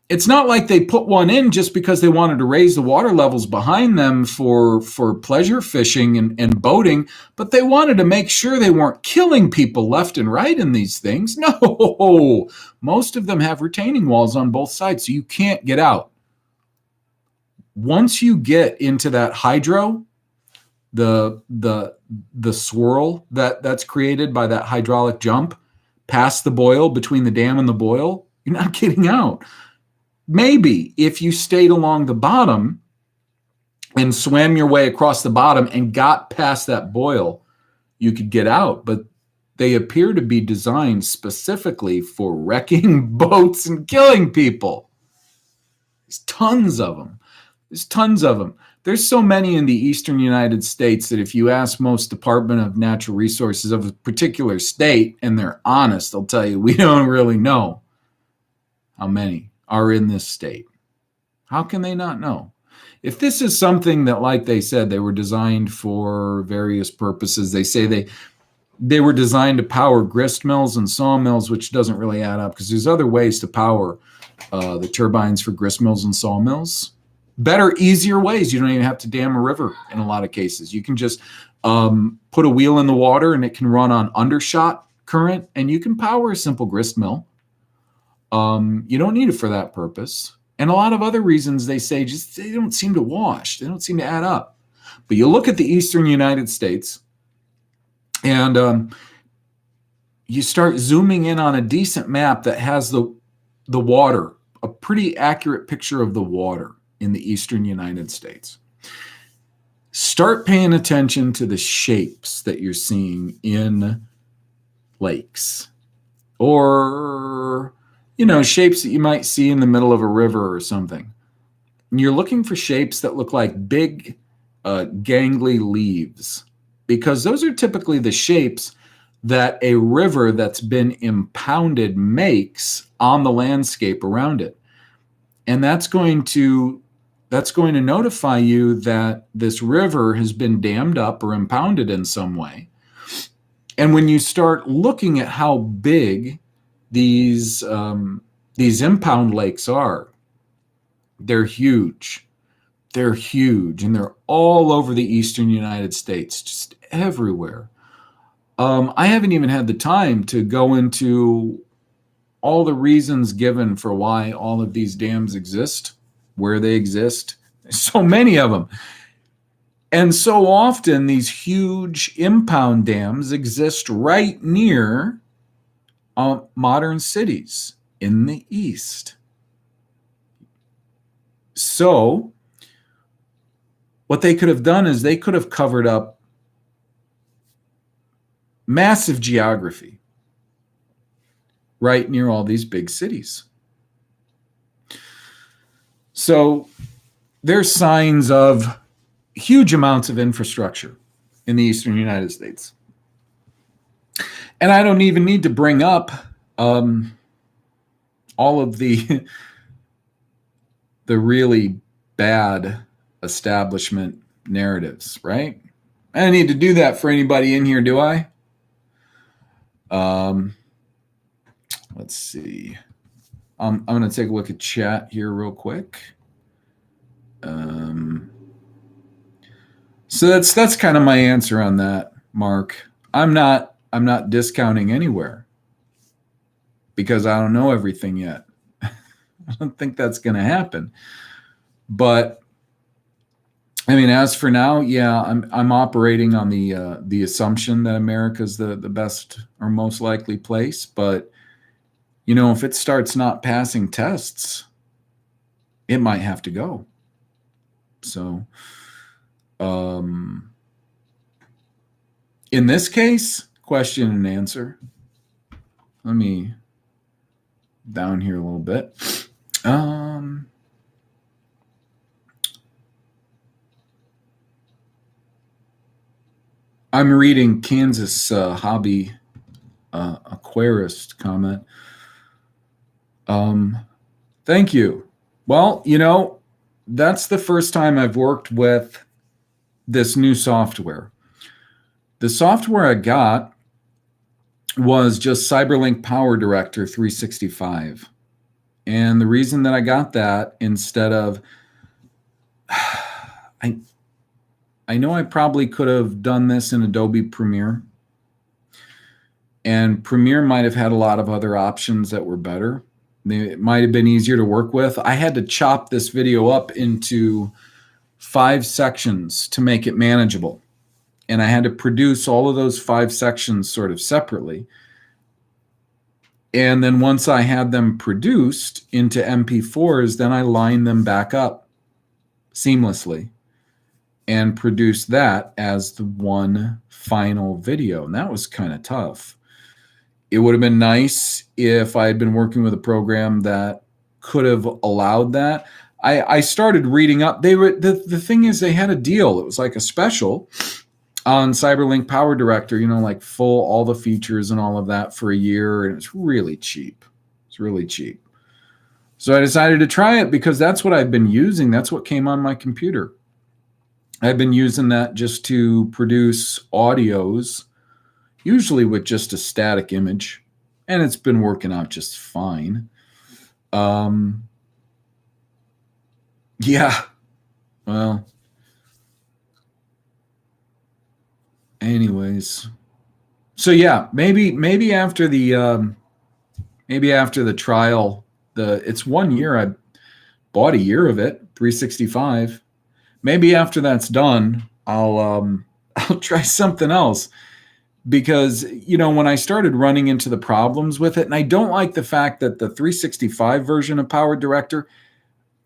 It's not like they put one in just because they wanted to raise the water levels behind them for pleasure fishing and boating, but they wanted to make sure they weren't killing people left and right in these things. No, most of them have retaining walls on both sides, so you can't get out. Once you get into that hydro, the swirl that's created by that hydraulic jump past the boil, between the dam and the boil, you're not getting out. Maybe if you stayed along the bottom and swam your way across the bottom and got past that boil, you could get out. But they appear to be designed specifically for wrecking boats and killing people. There's tons of them. There's so many in the eastern United States that if you ask most Department of Natural Resources of a particular state, and they're honest, they'll tell you, we don't really know how many are in this state. How can they not know? If this is something that, like they said, they were designed for various purposes, they say they were designed to power grist mills and sawmills, which doesn't really add up, because there's other ways to power the turbines for grist mills and sawmills. Better, easier ways. You don't even have to dam a river in a lot of cases. You can just put a wheel in the water and it can run on undershot current, and you can power a simple grist mill. You don't need it for that purpose. And a lot of other reasons they say just they don't seem to wash. They don't seem to add up. But you look at the eastern United States and you start zooming in on a decent map that has the water, a pretty accurate picture of the water in the eastern United States. Start paying attention to the shapes that you're seeing in lakes or shapes that you might see in the middle of a river or something. And you're looking for shapes that look like big, gangly leaves, because those are typically the shapes that a river that's been impounded makes on the landscape around it. And that's going to notify you that this river has been dammed up or impounded in some way. And when you start looking at how big these impound lakes are, they're huge. They're huge, and they're all over the eastern United States, just everywhere. I haven't even had the time to go into all the reasons given for why all of these dams exist, where they exist. There's so many of them. And so often these huge impound dams exist right near modern cities in the East. So what they could have done is they could have covered up massive geography right near all these big cities. So there's signs of huge amounts of infrastructure in the eastern United States. And I don't even need to bring up all of the really bad establishment narratives, right? I don't need to do that for anybody in here, do I? Let's see. I'm going to take a look at chat here real quick. So that's kind of my answer on that, Mark. I'm not discounting anywhere because I don't know everything yet. I don't think that's going to happen. But I mean, as for now, yeah, I'm operating on the assumption that America's the best or most likely place. But if it starts not passing tests, it might have to go. So, in this case, question and answer. Let me down here a little bit. I'm reading Kansas Hobby Aquarist comment. Thank you. Well, that's the first time I've worked with this new software. The software I got was just CyberLink Power Director 365. And the reason that I got that instead of, I know I probably could have done this in Adobe Premiere. And Premiere might have had a lot of other options that were better. It might have been easier to work with. I had to chop this video up into 5 sections to make it manageable. And I had to produce all of those 5 sections sort of separately. And then once I had them produced into MP4s, then I lined them back up seamlessly and produced that as the one final video. And that was kind of tough. It would have been nice if I had been working with a program that could have allowed that. I started reading up. The thing is, they had a deal. It was like a special on CyberLink Power Director, like full all the features and all of that for a year, and it's really cheap. It's really cheap. So I decided to try it because that's what I've been using. That's what came on my computer. I've been using that just to produce audios, usually with just a static image, and it's been working out just fine. Yeah, well, anyways, so yeah, maybe after the trial, it's 1 year. I bought a year of it, 365. Maybe after that's done, I'll try something else. Because, when I started running into the problems with it, and I don't like the fact that the 365 version of Power Director,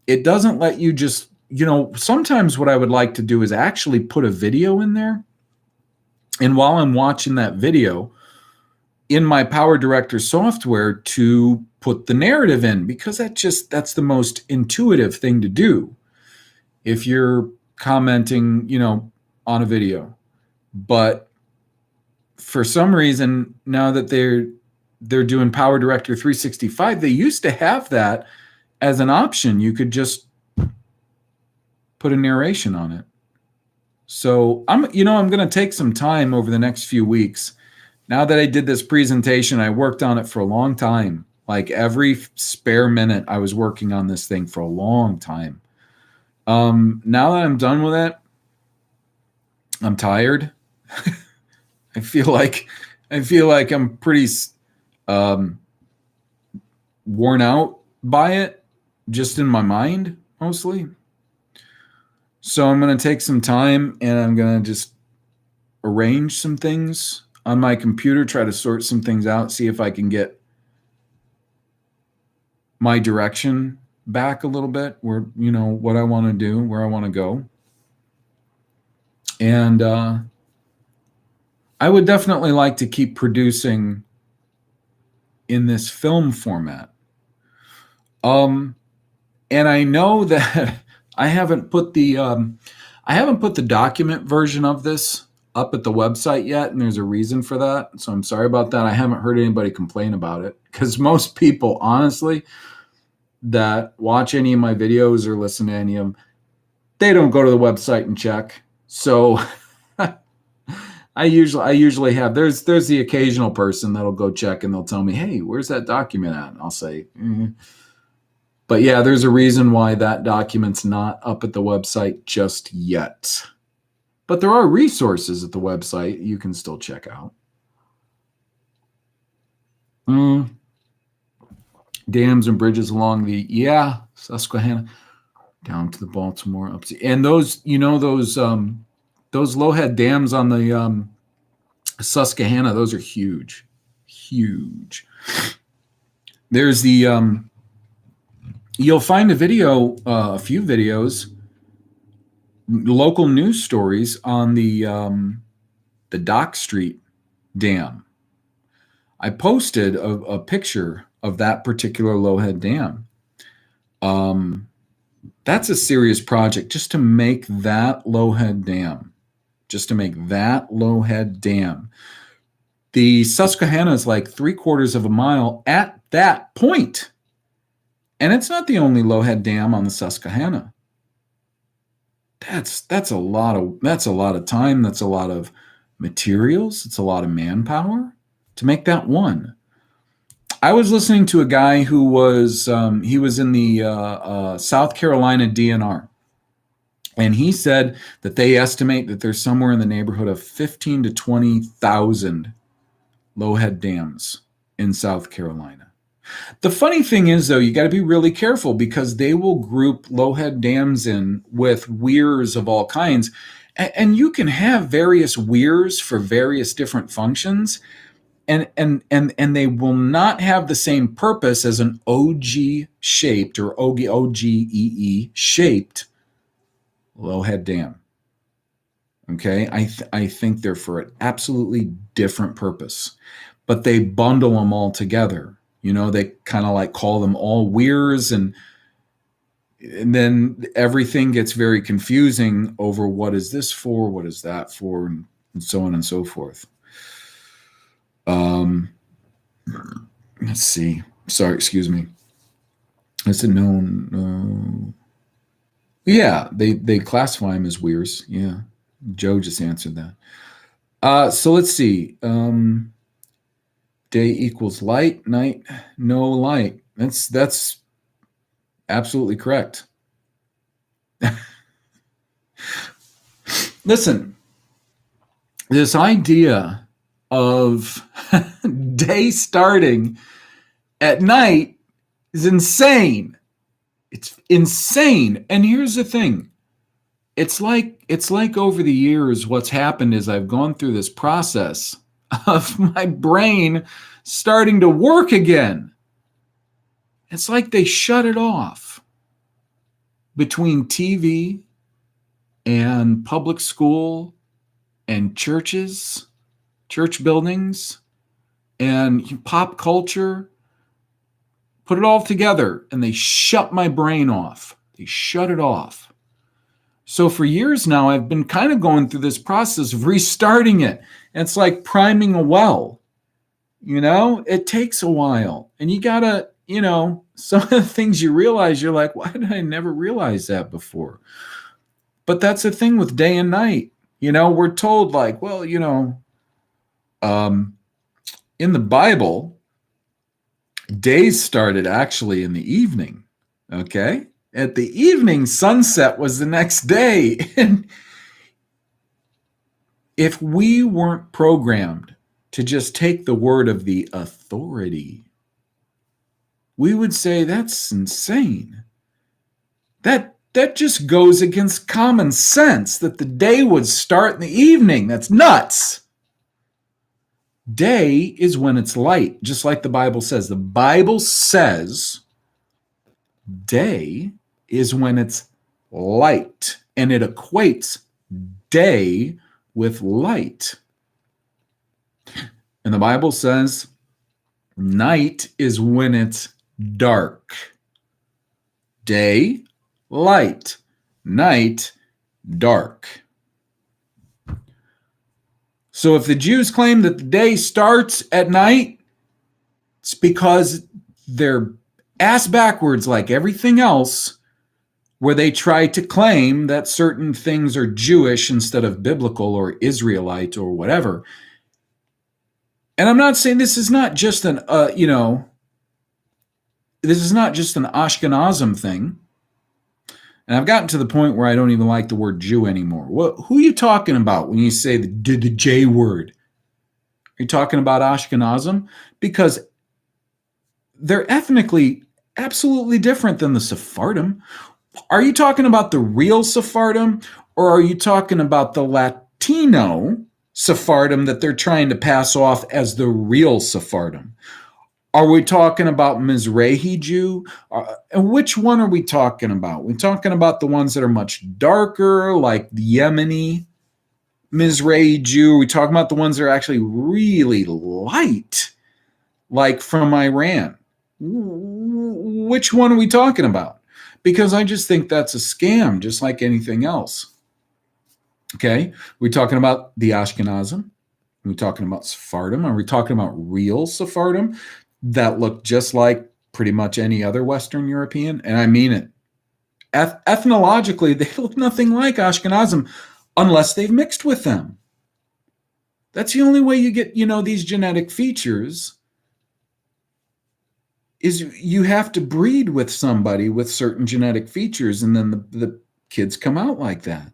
it doesn't let you just, sometimes what I would like to do is actually put a video in there. And while I'm watching that video in my Power Director software to put the narrative in, because that's the most intuitive thing to do if you're commenting, on a video. But for some reason, now that they're doing Power Director 365, they used to have that as an option. You could just put a narration on it. So I'm going to take some time over the next few weeks. Now that I did this presentation, I worked on it for a long time. Like every spare minute, I was working on this thing for a long time. Now that I'm done with it, I'm tired. I feel like I'm pretty worn out by it, just in my mind mostly. So I'm going to take some time and I'm going to just arrange some things on my computer, try to sort some things out, see if I can get my direction back a little bit, where, what I want to do, where I want to go. And I would definitely like to keep producing in this film format. And I know that I haven't put the document version of this up at the website yet, and there's a reason for that. So I'm sorry about that. I haven't heard anybody complain about it, because most people, honestly, that watch any of my videos or listen to any of them, they don't go to the website and check. So I usually have, there's the occasional person that'll go check and they'll tell me, hey, where's that document at? And I'll say, But yeah, there's a reason why that document's not up at the website just yet. But there are resources at the website you can still check out. Dams and bridges along the Susquehanna down to the Baltimore up to, and those low-head dams on the Susquehanna, those are huge. There's the you'll find a few videos, local news stories on the Dock Street Dam. I posted a picture of that particular low-head dam. That's a serious project, just to make that low-head dam. The Susquehanna is like 3/4 of a mile at that point. And it's not the only low-head dam on the Susquehanna. That's a lot of time. That's a lot of materials. It's a lot of manpower to make that one. I was listening to a guy who was he was in the South Carolina DNR, and he said that they estimate that there's somewhere in the neighborhood of 15,000 to 20,000 low-head dams in South Carolina. The funny thing is, though, you got to be really careful, because they will group low-head dams in with weirs of all kinds, and you can have various weirs for various different functions, and they will not have the same purpose as an OG shaped or OGEE shaped low-head dam. Okay, I think they're for an absolutely different purpose, but they bundle them all together. They kind of like call them all weirs, and then everything gets very confusing over what is this for, what is that for, and so on and so forth. Let's see. Sorry, excuse me. I said no. Yeah, they classify them as weirs. Yeah, Joe just answered that. So let's see. Day equals light, night, no light. That's absolutely correct. Listen, this idea of day starting at night is insane. It's insane. And here's the thing. It's like over the years, what's happened is I've gone through this process of my brain starting to work again. It's like they shut it off between TV and public school and churches, church buildings, and pop culture. put it all together, and they shut my brain off. They shut it off. So for years now, I've been kind of going through this process of restarting it. And it's like priming a well. It takes a while. And you got to, some of the things you realize, you're like, why did I never realize that before? But that's the thing with day and night. We're told like, well, in the Bible, days started actually in the evening. Okay. At the evening, sunset was the next day. And if we weren't programmed to just take the word of the authority, we would say that's insane. That just goes against common sense that the day would start in the evening. That's nuts. Day is when it's light, just like the Bible says. The Bible says day is when it's light, and it equates day with light. And the Bible says night is when it's dark. Day, light. Night, dark. So if the Jews claim that the day starts at night, it's because they're ass backwards like everything else, where they try to claim that certain things are Jewish instead of biblical or Israelite or whatever. And I'm not saying this is not just this is not just an Ashkenazim thing. And I've gotten to the point where I don't even like the word Jew anymore. Who are you talking about when you say the J word? Are you talking about Ashkenazim? Because they're ethnically absolutely different than the Sephardim. Are you talking about the real Sephardim, or are you talking about the Latino Sephardim that they're trying to pass off as the real Sephardim? Are we talking about Mizrahi Jew? And which one are we talking about? We're talking about the ones that are much darker, like the Yemeni Mizrahi Jew. We're talking about the ones that are actually really light, like from Iran. Which one are we talking about? Because I just think that's a scam, just like anything else. Okay? We're talking about the Ashkenazim. We're talking about Sephardim. Are we talking about real Sephardim that look just like pretty much any other Western European? And I mean it. Ethnologically, they look nothing like Ashkenazim unless they've mixed with them. That's the only way you get, these genetic features, is you have to breed with somebody with certain genetic features, and then the kids come out like that.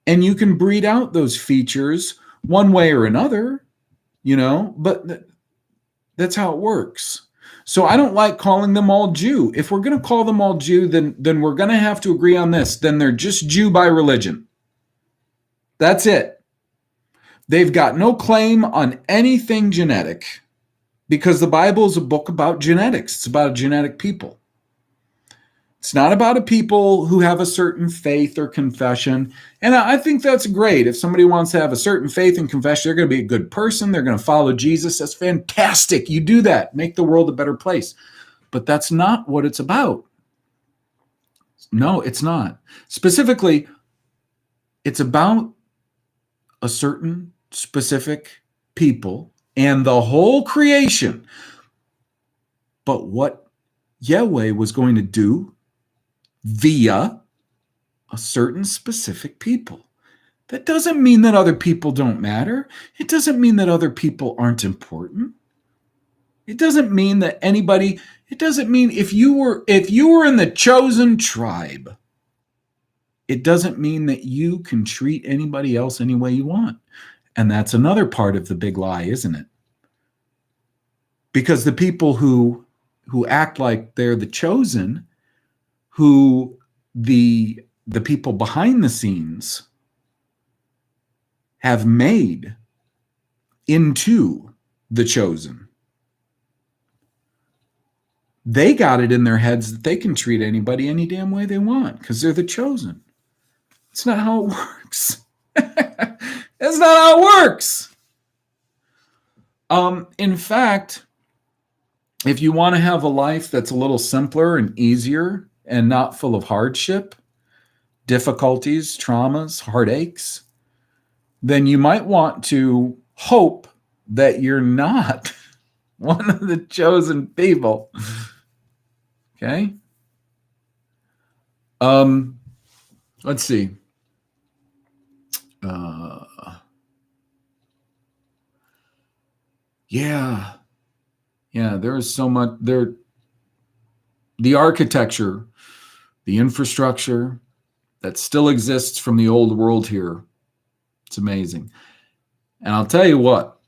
And you can breed out those features one way or another, but that's how it works. So I don't like calling them all Jew. If we're going to call them all Jew, then we're going to have to agree on this. Then they're just Jew by religion. That's it. They've got no claim on anything genetic, because the Bible is a book about genetics. It's about a genetic people. It's not about a people who have a certain faith or confession. And I think that's great. If somebody wants to have a certain faith and confession, they're going to be a good person. They're going to follow Jesus. That's fantastic. You do that. Make the world a better place. But that's not what it's about. No, it's not. Specifically, it's about a certain specific people and the whole creation. But what Yahweh was going to do via a certain specific people. That doesn't mean that other people don't matter. It doesn't mean that other people aren't important. It doesn't mean that it doesn't mean if you were in the chosen tribe, it doesn't mean that you can treat anybody else any way you want. And that's another part of the big lie, isn't it? Because the people who act like they're the chosen, who the people behind the scenes have made into the chosen, they got it in their heads that they can treat anybody any damn way they want because they're the chosen. It's not how it works. That's not how it works. In fact, if you want to have a life that's a little simpler and easier and not full of hardship, difficulties, traumas, heartaches, then you might want to hope that you're not one of the chosen people. Okay? Let's see. Yeah, there is so much there. The architecture, the infrastructure that still exists from the old world here, it's amazing. And I'll tell you what,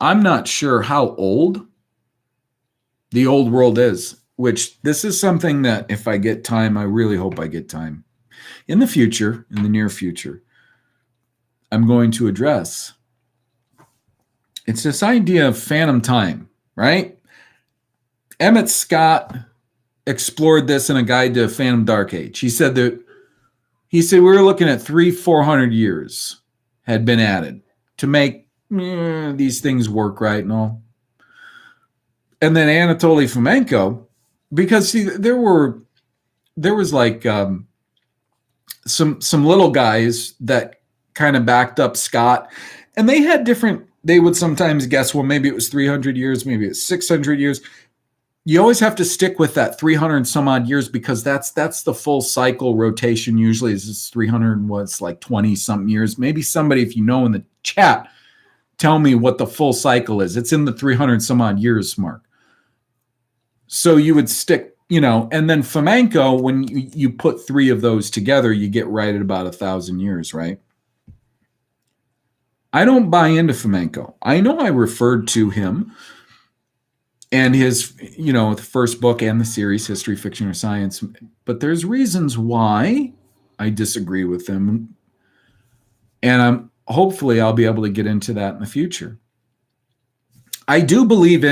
I'm not sure how old the old world is, which this is something that if I get time, I really hope I get time in the future, in the near future, I'm going to address. It's this idea of phantom time, right? Emmett Scott explored this in a guide to Phantom Dark Age. He said we were looking at 400 years had been added to make these things work right and all. And then Anatoly Fomenko, because see, there was like some little guys that kind of backed up Scott, and they had different. They would sometimes guess, well, maybe it was 300 years, maybe it's 600 years. You always have to stick with that 300 some odd years because that's the full cycle rotation. Usually is 300 was like 20 something years. Maybe somebody, if you know in the chat, tell me what the full cycle is. It's in the 300 some odd years mark. So you would stick, and then Fomenko, when you put three of those together, you get right at about 1,000 years, right? I don't buy into Fomenko. I know I referred to him and his, the first book and the series, History, Fiction, or Science. But there's reasons why I disagree with him. And hopefully I'll be able to get into that in the future. I do believe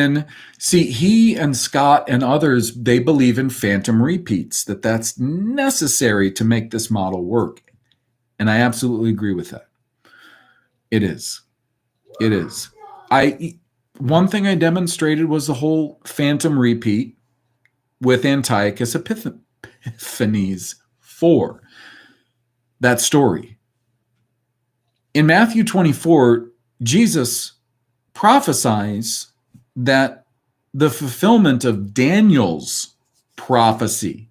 he and Scott and others, they believe in phantom repeats, that's necessary to make this model work. And I absolutely agree with that. It is. One thing I demonstrated was the whole phantom repeat with Antiochus Epiphanes 4. That story. In Matthew 24, Jesus prophesies that the fulfillment of Daniel's prophecy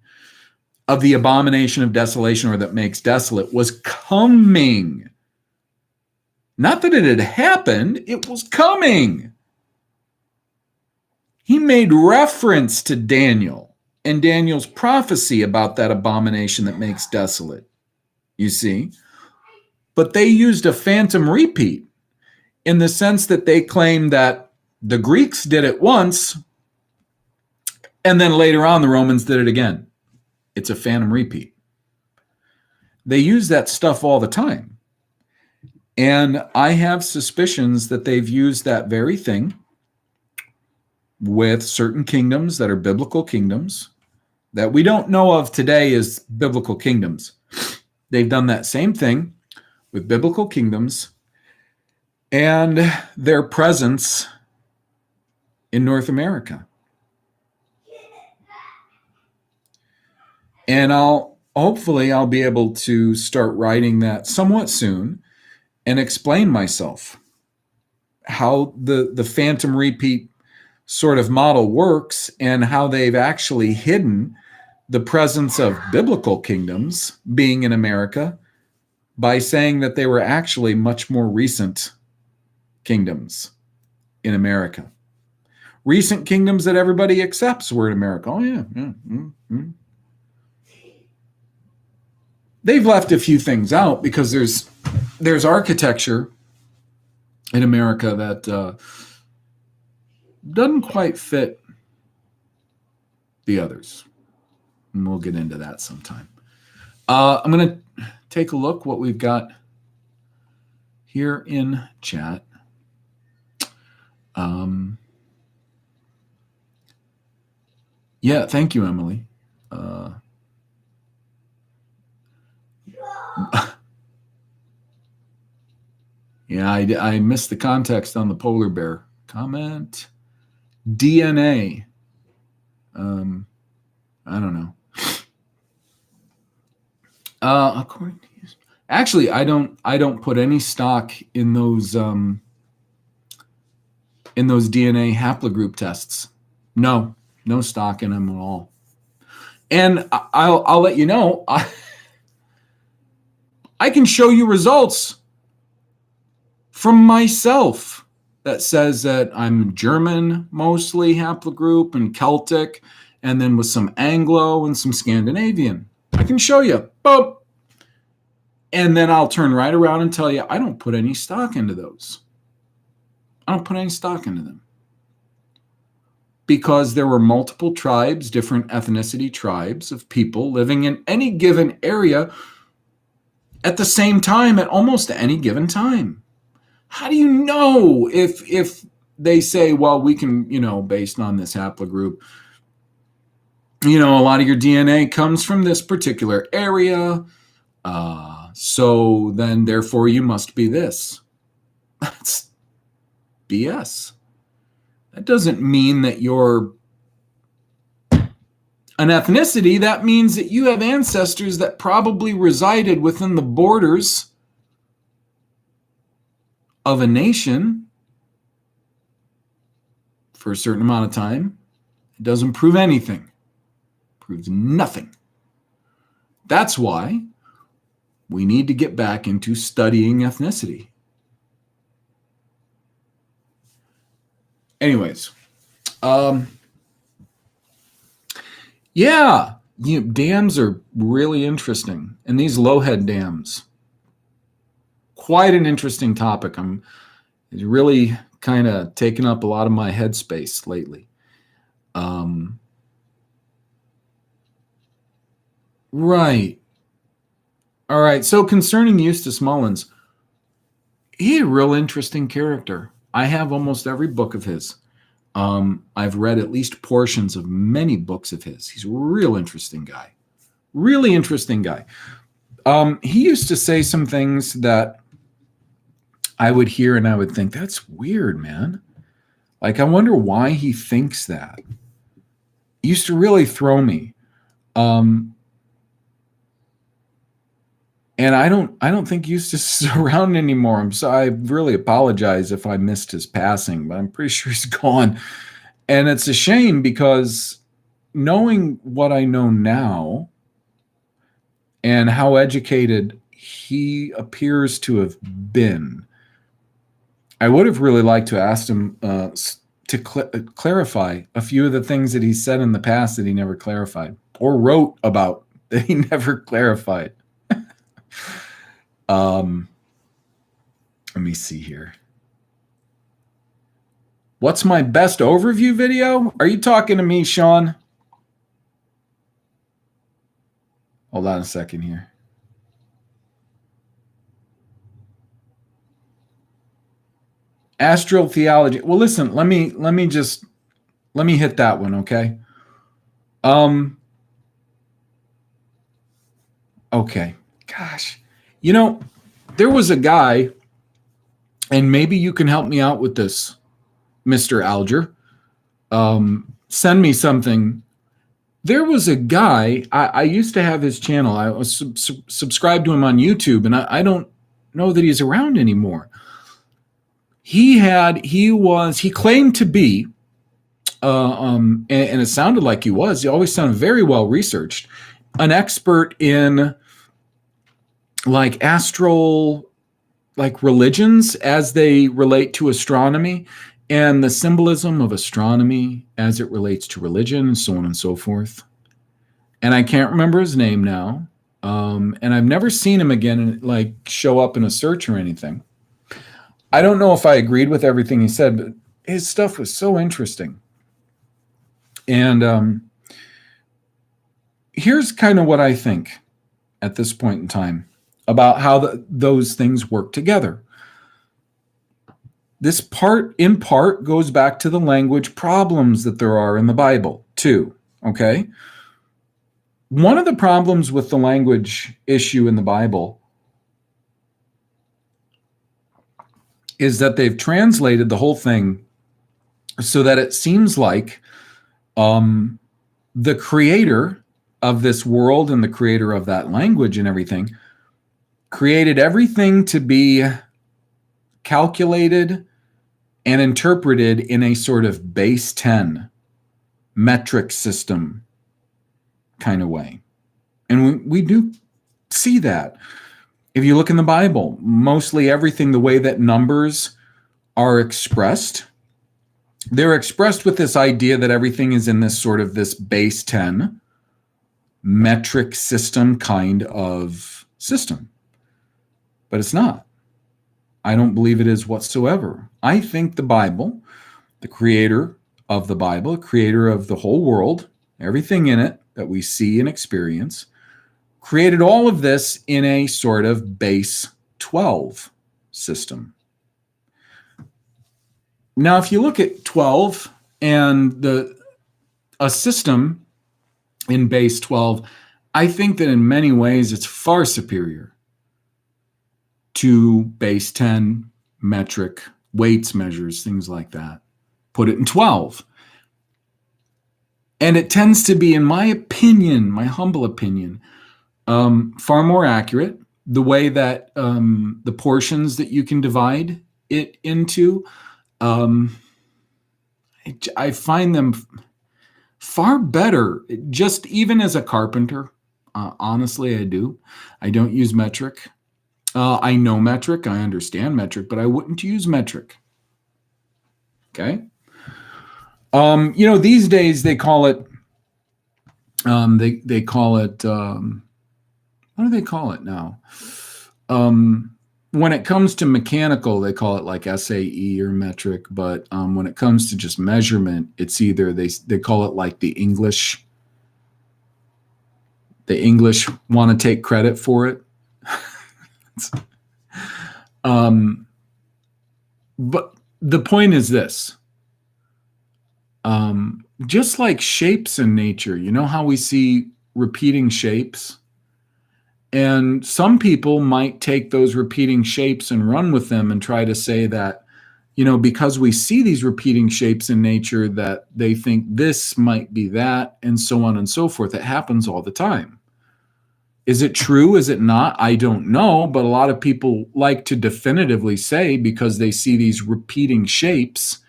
of the abomination of desolation, or that makes desolate, was coming. Not that it had happened, it was coming. He made reference to Daniel and Daniel's prophecy about that abomination that makes desolate, you see. But they used a phantom repeat in the sense that they claimed that the Greeks did it once, and then later on the Romans did it again. It's a phantom repeat. They use that stuff all the time. And I have suspicions that they've used that very thing with certain kingdoms that are biblical kingdoms that we don't know of today as biblical kingdoms. They've done that same thing with biblical kingdoms and their presence in North America. And hopefully I'll be able to start writing that somewhat soon and explain myself how the phantom repeat sort of model works and how they've actually hidden the presence of biblical kingdoms being in America by saying that they were actually much more recent kingdoms in America. Recent kingdoms that everybody accepts were in America. Oh, yeah. They've left a few things out because there's architecture in America that doesn't quite fit the others. And we'll get into that sometime. I'm going to take a look what we've got here in chat. Yeah, thank you, Emily. Yeah, I missed the context on the polar bear comment. DNA. I don't know. According to you, actually, I don't put any stock in those DNA haplogroup tests. No stock in them at all. And I'll let you know, I can show you results from myself that says that I'm German, mostly haplogroup, and Celtic, and then with some Anglo and some Scandinavian. I can show you. Boom. And then I'll turn right around and tell you, I don't put any stock into those. I don't put any stock into them. Because there were multiple tribes, different ethnicity tribes of people living in any given area at the same time at almost any given time. How do you know if they say, well, we can, based on this haplogroup, a lot of your DNA comes from this particular area, so then therefore you must be this. That's BS. That doesn't mean that you're an ethnicity. That means that you have ancestors that probably resided within the borders of a nation for a certain amount of time. It doesn't prove anything. It proves nothing. That's why we need to get back into studying ethnicity. Anyways, yeah, dams are really interesting, and these low-head dams, quite an interesting topic. It's really kind of taken up a lot of my headspace lately. Right. All right. So concerning Eustace Mullins, he's a real interesting character. I have almost every book of his. I've read at least portions of many books of his. He's a real interesting guy. Really interesting guy. He used to say some things that I would hear and I would think, that's weird, man. Like, I wonder why he thinks that. It used to really throw me. And I don't think Eustace is around anymore. I really apologize if I missed his passing, but I'm pretty sure he's gone. And it's a shame because knowing what I know now and how educated he appears to have been, I would have really liked to ask him to clarify a few of the things that he said in the past that he never clarified or wrote about that he never clarified. Let me see here. What's my best overview video? Are you talking to me, Sean? Hold on a second here. Astral theology. Well, listen, let me hit that one, okay? Okay. Gosh. There was a guy, and maybe you can help me out with this, Mr. Alger. Send me something. There was a guy, I used to have his channel. I was subscribed to him on YouTube, and I don't know that he's around anymore. He claimed to be, and it sounded like he was. He always sounded very well researched, an expert in like astral, like religions as they relate to astronomy and the symbolism of astronomy as it relates to religion and so on and so forth. And I can't remember his name now. And I've never seen him again, like show up in a search or anything. I don't know if I agreed with everything he said, but his stuff was so interesting. And here's kind of what I think at this point in time about how those things work together. This in part goes back to the language problems that there are in the Bible too, okay? One of the problems with the language issue in the Bible is that they've translated the whole thing so that it seems like the creator of this world and the creator of that language and everything created everything to be calculated and interpreted in a sort of base 10 metric system kind of way. And we do see that. If you look in the Bible, mostly everything, the way that numbers are expressed, they're expressed with this idea that everything is in this sort of this base 10 metric system kind of system. But it's not. I don't believe it is whatsoever. I think the Bible, the creator of the Bible, creator of the whole world, everything in it that we see and experience, created all of this in a sort of base 12 system. Now, if you look at 12 and a system in base 12, I think that in many ways it's far superior to base 10, metric, weights, measures, things like that. Put it in 12. And it tends to be, in my opinion, my humble opinion, far more accurate. The way that the portions that you can divide it into, I find them far better, just even as a carpenter. Honestly, I do. I don't use metric. I know metric, I understand metric, but I wouldn't use metric. Okay. These days they call it, they call it, what do they call it now? When it comes to mechanical, they call it like SAE or metric, but when it comes to just measurement, it's either they call it like the English want to take credit for it. But the point is this, just like shapes in nature, you know how we see repeating shapes? And some people might take those repeating shapes and run with them and try to say that, because we see these repeating shapes in nature, that they think this might be that, and so on and so forth. It happens all the time. Is it true? Is it not? I don't know. But a lot of people like to definitively say, because they see these repeating shapes,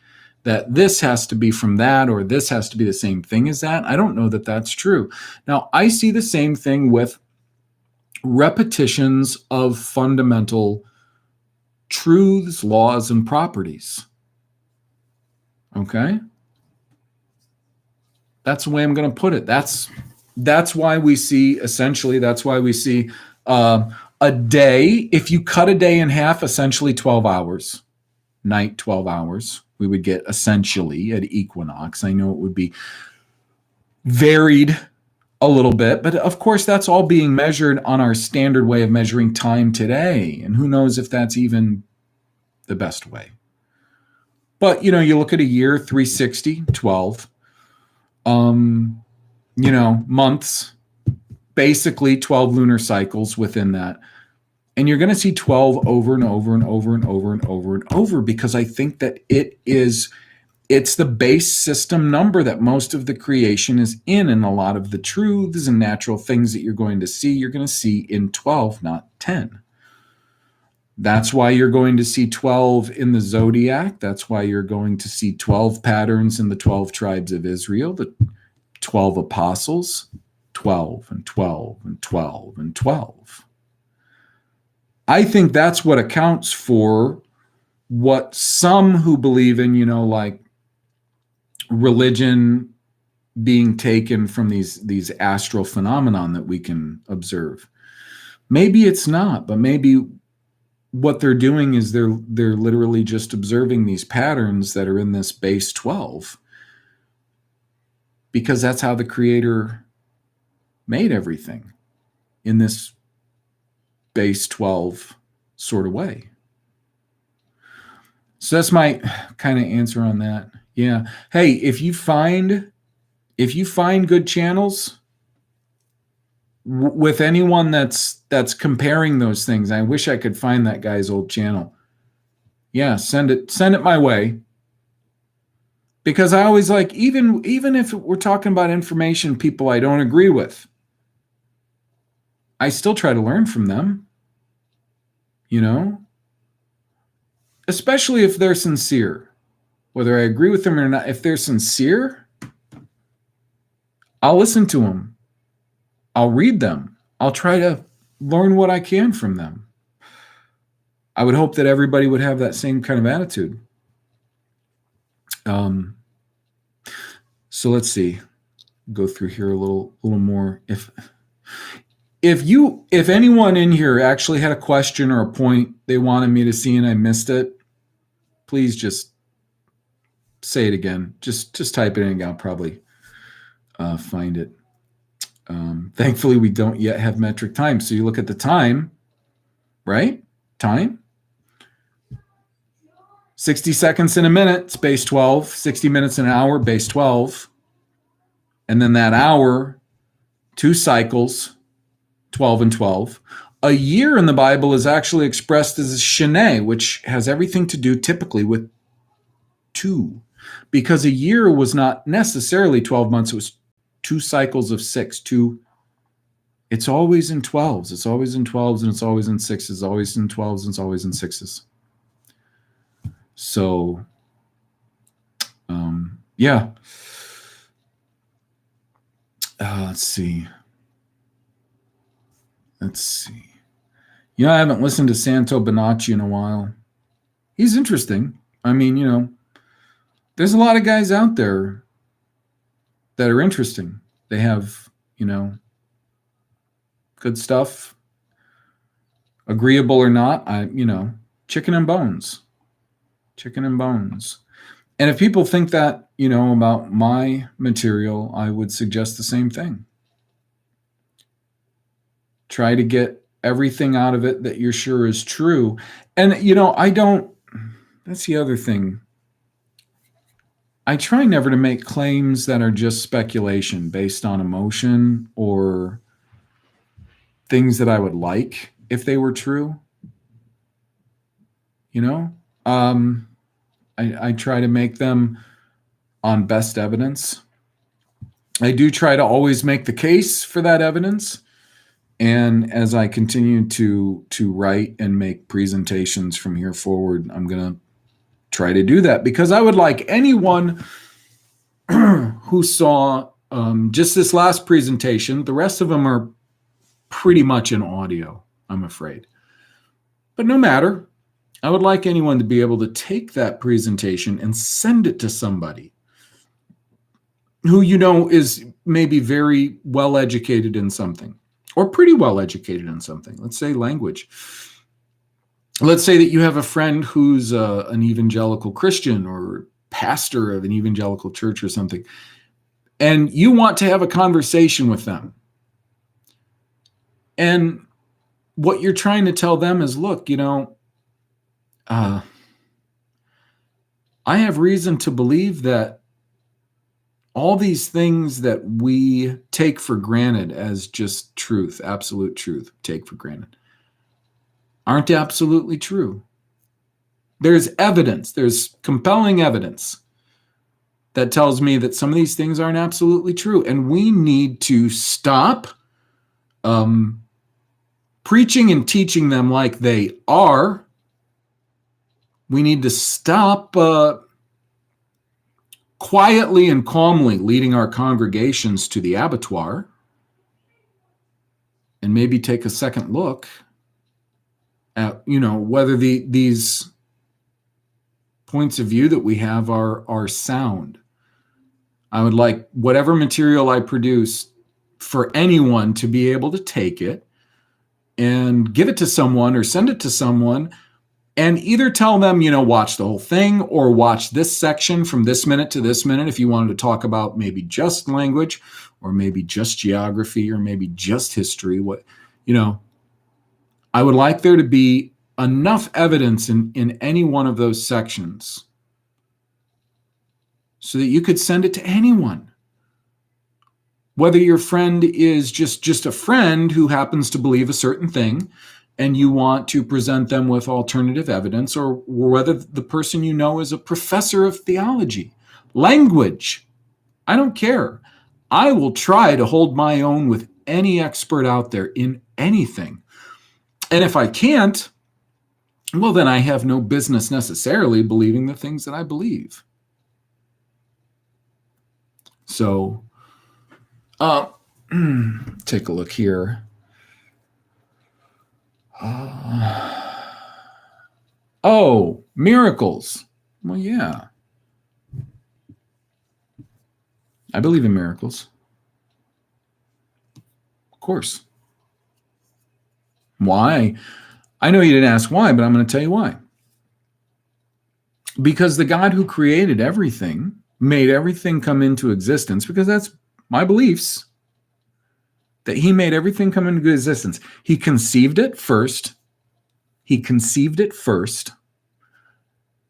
that this has to be from that, or this has to be the same thing as that. I don't know that that's true. Now, I see the same thing with repetitions of fundamental truths, laws, and properties. Okay? That's the way I'm going to put it. That's why we see, essentially, a day. If you cut a day in half, essentially 12 hours, night 12 hours, we would get essentially at equinox. I know it would be varied a little bit, but of course that's all being measured on our standard way of measuring time today. And who knows if that's even the best way. But, you look at a year, 360, 12. Months, basically 12 lunar cycles within that. And you're going to see 12 over and over and over and over and over and over, because I think that it's the base system number that most of the creation is in, and a lot of the truths and natural things that you're going to see in 12, not 10. That's why you're going to see 12 in the zodiac. That's why you're going to see 12 patterns in the 12 tribes of Israel, the 12 apostles, 12 and 12 and 12 and 12. I think that's what accounts for what some who believe in, like religion being taken from these astral phenomenon that we can observe. Maybe it's not, but maybe what they're doing is they're literally just observing these patterns that are in this base 12, because that's how the Creator made everything, in this base 12 sort of way. So that's my kind of answer on that. Yeah. Hey, if you find good channels with anyone that's comparing those things, I wish I could find that guy's old channel. Yeah, send it my way. Because I always like, even if we're talking about information people I don't agree with, I still try to learn from them, especially if they're sincere. Whether I agree with them or not, if they're sincere, I'll listen to them. I'll read them. I'll try to learn what I can from them. I would hope that everybody would have that same kind of attitude. So let's see. Go through here a little more. If anyone in here actually had a question or a point they wanted me to see and I missed it, please just say it again. Just type it in and I'll probably find it. Thankfully, we don't yet have metric time. So you look at the time, right? Time. 60 seconds in a minute, it's base 12. 60 minutes in an hour, base 12. And then that hour, 2 cycles, 12 and 12. A year in the Bible is actually expressed as a shene, which has everything to do typically with 2. Because a year was not necessarily 12 months, it was 2 cycles of 6. It's always in 12s. It's always in 12s and it's always in 6s. It's always in 12s and it's always in 6s. So, yeah. Let's see. I haven't listened to Santo Bonacci in a while. He's interesting. I mean, there's a lot of guys out there that are interesting. They have, good stuff. Agreeable or not, chicken and bones. Chicken and bones. And if people think that, about my material, I would suggest the same thing. Try to get everything out of it that you're sure is true. And, that's the other thing. I try never to make claims that are just speculation based on emotion or things that I would like if they were true. I try to make them on best evidence. I do try to always make the case for that evidence. And as I continue to write and make presentations from here forward, I'm going to try to do that because I would like anyone who saw just this last presentation, the rest of them are pretty much in audio, I'm afraid. But no matter, I would like anyone to be able to take that presentation and send it to somebody who is maybe very well educated in something or pretty well educated in something. Let's say language. Let's say that you have a friend who's an evangelical Christian or pastor of an evangelical church or something, and you want to have a conversation with them. And what you're trying to tell them is, look, I have reason to believe that all these things that we take for granted as just truth, absolute truth, take for granted, aren't absolutely true. There's evidence, there's compelling evidence that tells me that some of these things aren't absolutely true. And we need to stop preaching and teaching them like they are. We need to stop quietly and calmly leading our congregations to the abattoir and maybe take a second look at, whether these points of view that we have are sound. I would like whatever material I produce for anyone to be able to take it and give it to someone or send it to someone and either tell them, watch the whole thing or watch this section from this minute to this minute if you wanted to talk about maybe just language or maybe just geography or maybe just history. I would like there to be enough evidence in any one of those sections so that you could send it to anyone. Whether your friend is just a friend who happens to believe a certain thing and you want to present them with alternative evidence, or whether the person is a professor of theology, Language. I don't care. I will try to hold my own with any expert out there in anything. And if I can't, well, then I have no business necessarily believing the things that I believe. So, take a look here. Oh, miracles. Well, yeah. I believe in miracles. Of course. Why? I know you didn't ask why, but I'm going to tell you why. Because the God who created everything, made everything come into existence, because that's my beliefs, that he made everything come into existence. He conceived it first.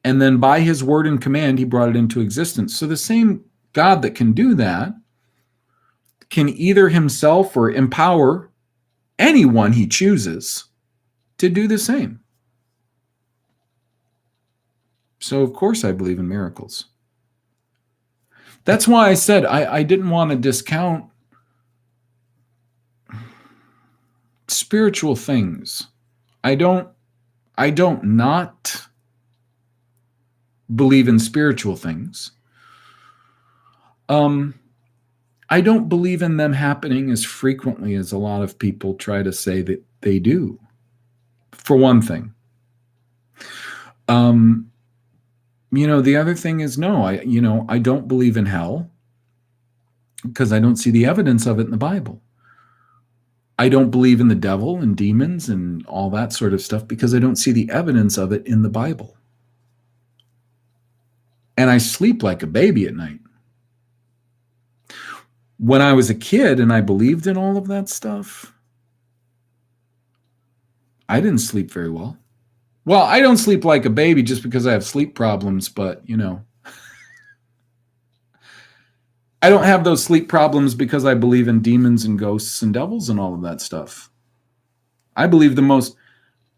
And then by his word and command, he brought it into existence. So the same God that can do that can either himself or empower anyone he chooses to do the same. So, of course, I believe in miracles. That's why I said I didn't want to discount spiritual things. I don't not believe in spiritual things. I don't believe in them happening as frequently as a lot of people try to say that they do, for one thing. The other thing is, no, I don't believe in hell because I don't see the evidence of it in the Bible. I don't believe in the devil and demons and all that sort of stuff because I don't see the evidence of it in the Bible. And I sleep like a baby at night. When I was a kid and I believed in all of that stuff, I didn't sleep very well. Well, I don't sleep like a baby just because I have sleep problems, but, I don't have those sleep problems because I believe in demons and ghosts and devils and all of that stuff. I believe the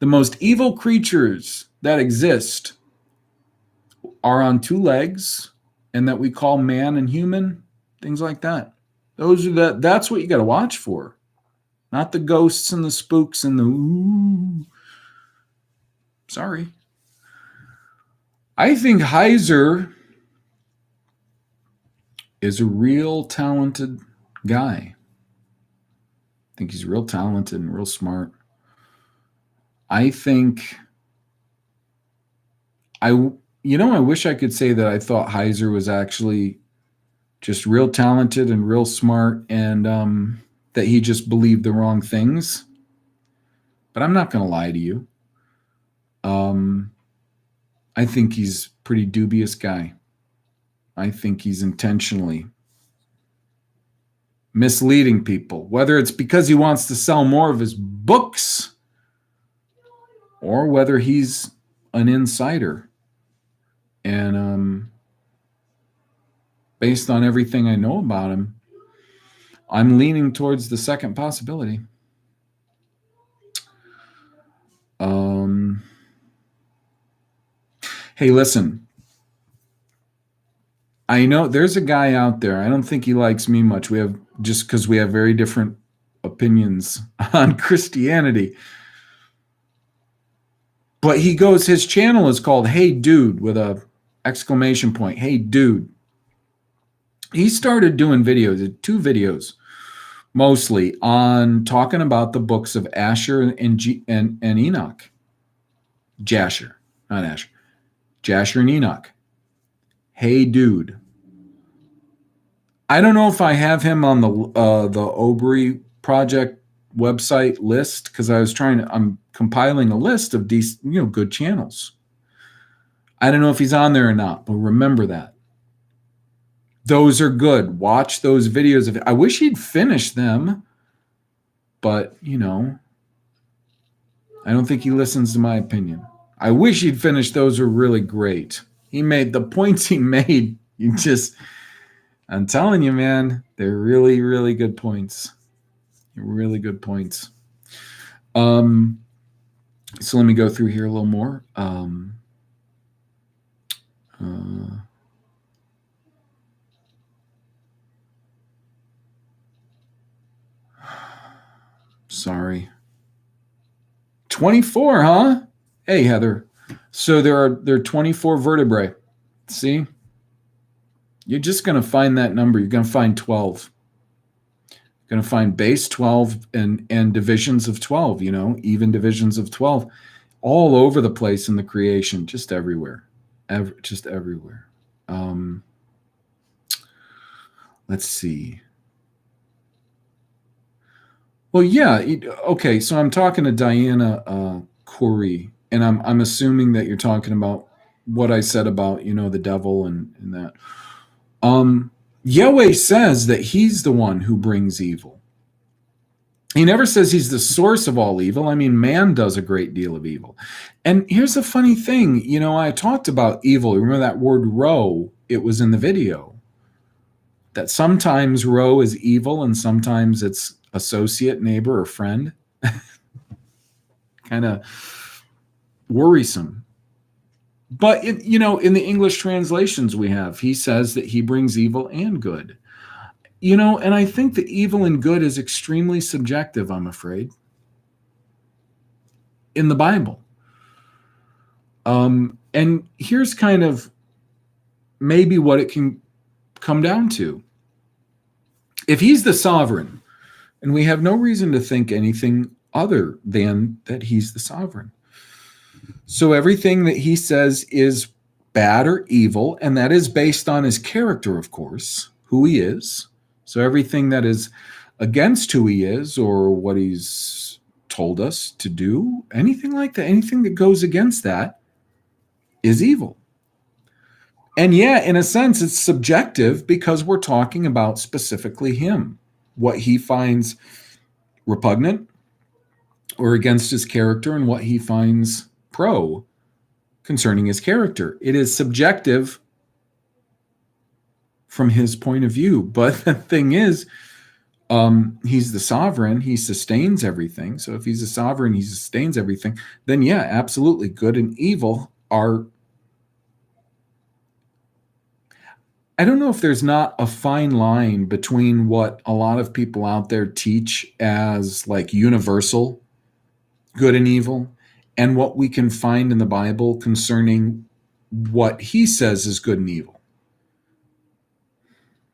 most evil creatures that exist are on two legs and that we call man and human, things like that. That's what you got to watch for. Not the ghosts and the spooks and the ooh. Sorry. I think Heiser is a real talented guy. I think he's real talented and real smart. I think I wish I could say that I thought Heiser was actually just real talented and real smart and that he just believed the wrong things. But I'm not going to lie to you. I think he's a pretty dubious guy. I think he's intentionally misleading people, whether it's because he wants to sell more of his books or whether he's an insider. And based on everything I know about him, I'm leaning towards the second possibility. Hey, listen. I know there's a guy out there. I don't think he likes me much. Just because we have very different opinions on Christianity. But his channel is called Hey Dude with a exclamation point. Hey Dude. He started doing videos, 2 videos, mostly on talking about the books of Asher and Enoch. Jasher, not Asher. Jasher and Enoch. Hey Dude. I don't know if I have him on the Obry Project website list because I'm compiling a list of these, good channels. I don't know if he's on there or not, but remember that. Those are good. Watch those videos. I wish he'd finish them, but, I don't think he listens to my opinion. I wish he'd finish. Those are really great. He made the points he made. I'm telling you, man, they're really, really good points. Really good points. So let me go through here a little more. sorry. 24, huh? Hey, Heather. So there are 24 vertebrae. See? You're just going to find that number. You're going to find 12. You're going to find base 12 and divisions of 12, even divisions of 12 all over the place in the creation, just everywhere. Just everywhere. Let's see. Well, yeah. Okay, so I'm talking to Diana Corey, and I'm assuming that you're talking about what I said about the devil and that. Yahweh says that he's the one who brings evil. He never says he's the source of all evil. I mean, man does a great deal of evil. And here's the funny thing. I talked about evil. Remember that word row? It was in the video. That sometimes row is evil and sometimes it's associate, neighbor, or friend. Kind of worrisome. But, in the English translations we have, he says that he brings evil and good. And I think that evil and good is extremely subjective, I'm afraid, in the Bible. And here's kind of maybe what it can come down to. If he's the sovereign, and we have no reason to think anything other than that he's the sovereign. So everything that he says is bad or evil, and that is based on his character, of course, who he is. So everything that is against who he is or what he's told us to do, anything like that, anything that goes against that is evil. And yeah, in a sense, it's subjective because we're talking about specifically him, what he finds repugnant or against his character and what he finds pro concerning his character. It is subjective from his point of view. But the thing is, he's the sovereign. He sustains everything. So if he's a sovereign, he sustains everything. Then yeah, absolutely, good and evil are. I don't know if there's not a fine line between what a lot of people out there teach as like universal good and evil and what we can find in the Bible concerning what he says is good and evil.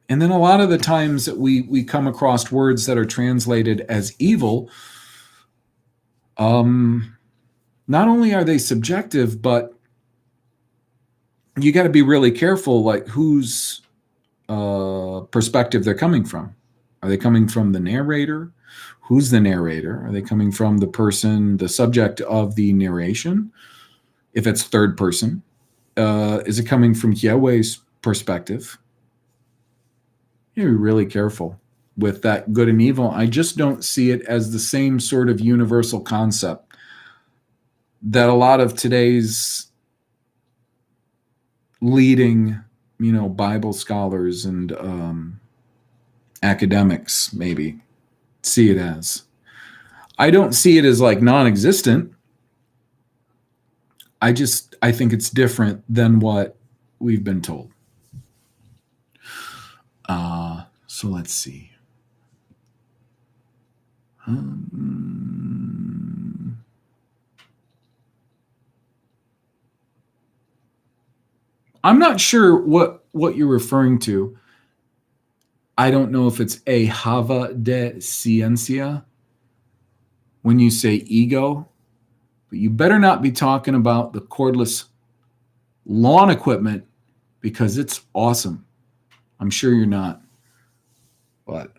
And then a lot of the times that we come across words that are translated as evil, not only are they subjective, but you got to be really careful, like whose perspective they're coming from. Are they coming from the narrator? Who's the narrator? Are they coming from the person, the subject of the narration? If it's third person, is it coming from Yahweh's perspective? You gotta be really careful with that good and evil. I just don't see it as the same sort of universal concept that a lot of today's leading, Bible scholars and academics maybe see it as. I don't see it as like non-existent. I think it's different than what we've been told. So let's see. I'm not sure what you're referring to. I don't know if it's a Hava de Ciencia when you say ego, but you better not be talking about the cordless lawn equipment because it's awesome. I'm sure you're not. But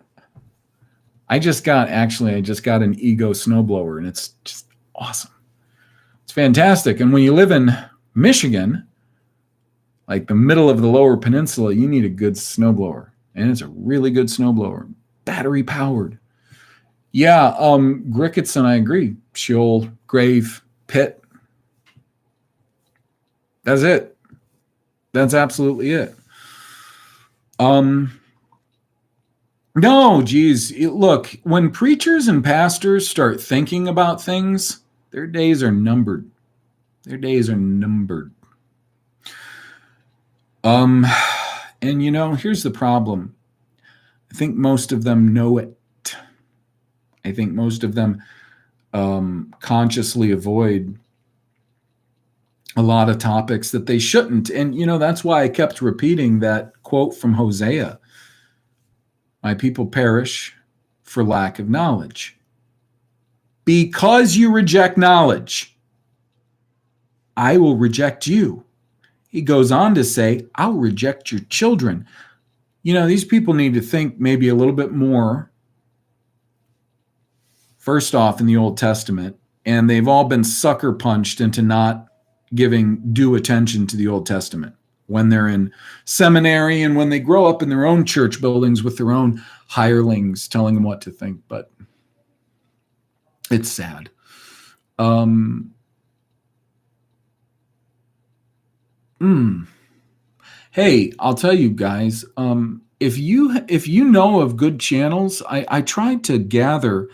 I just got an ego snowblower and it's just awesome. It's fantastic. And when you live in Michigan, like the middle of the lower peninsula, you need a good snowblower. And it's a really good snowblower. Battery powered. Yeah, Gricketson, I agree. Sheol, grave, pit. That's it. That's absolutely it. No, geez. Look, when preachers and pastors start thinking about things, their days are numbered. Their days are numbered. And here's the problem. I think most of them know it. I think most of them consciously avoid a lot of topics that they shouldn't. And, that's why I kept repeating that quote from Hosea: my people perish for lack of knowledge. Because you reject knowledge, I will reject you. He goes on to say, I'll reject your children. These people need to think maybe a little bit more, first off, in the Old Testament, and they've all been sucker punched into not giving due attention to the Old Testament when they're in seminary and when they grow up in their own church buildings with their own hirelings telling them what to think. But it's sad. Hey, I'll tell you guys, if you know of good channels, I tried to gather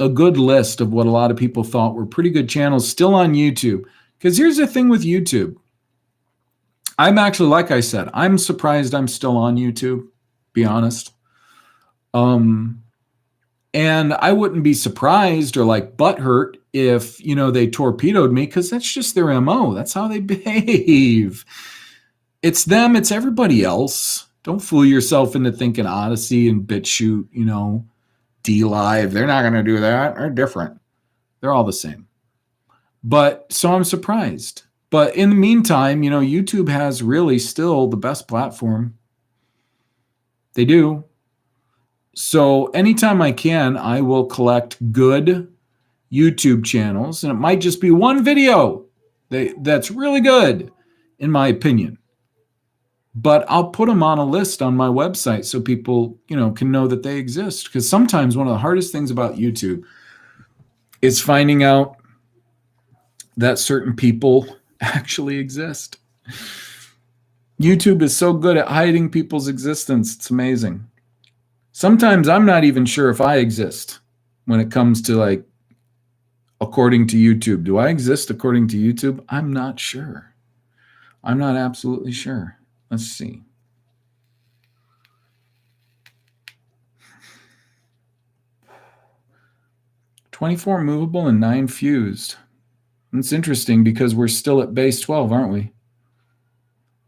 a good list of what a lot of people thought were pretty good channels still on YouTube. Because here's the thing with YouTube. I'm actually, like I said, I'm surprised I'm still on YouTube, be honest. And I wouldn't be surprised or like butthurt if, they torpedoed me, because that's just their MO. That's how they behave. It's them, it's everybody else. Don't fool yourself into thinking Odyssey and BitChute, DLive, they're not going to do that. They're different. They're all the same. But so I'm surprised. But in the meantime, YouTube has really still the best platform. They do. So anytime I can, I will collect good YouTube channels, and it might just be one video that's really good, in my opinion. But I'll put them on a list on my website so people, can know that they exist. Because sometimes one of the hardest things about YouTube is finding out that certain people actually exist. YouTube is so good at hiding people's existence. It's amazing. Sometimes I'm not even sure if I exist when it comes to according to YouTube. Do I exist according to YouTube? I'm not sure. I'm not absolutely sure. Let's see. $24 movable and 9 fused. It's interesting because we're still at base 12, aren't we?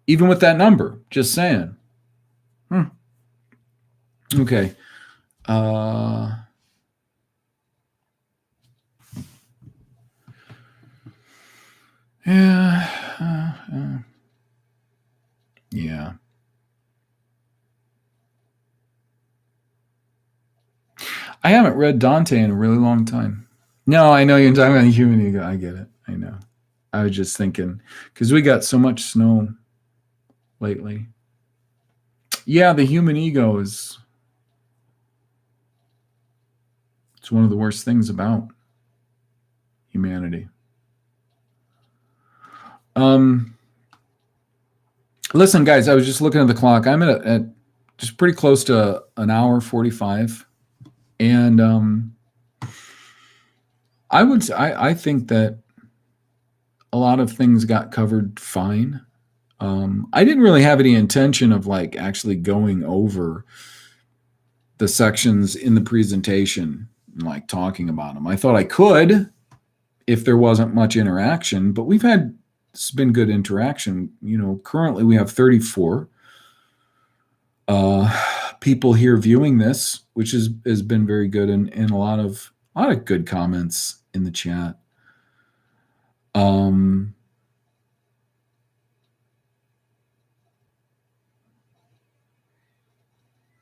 Even with that number, just saying. Okay. Yeah. I haven't read Dante in a really long time. No, I know you're talking about human ego. I get it. I know. I was just thinking, because we got so much snow lately. Yeah, the human ego it's one of the worst things about humanity. Listen, guys, I was just looking at the clock. I'm at just pretty close to an hour 45. And I think that a lot of things got covered fine. I didn't really have any intention of actually going over the sections in the presentation and talking about them. I thought I could if there wasn't much interaction, but it's been good interaction. Currently we have 34 people here viewing this, which has been very good, and a lot of good comments in the chat.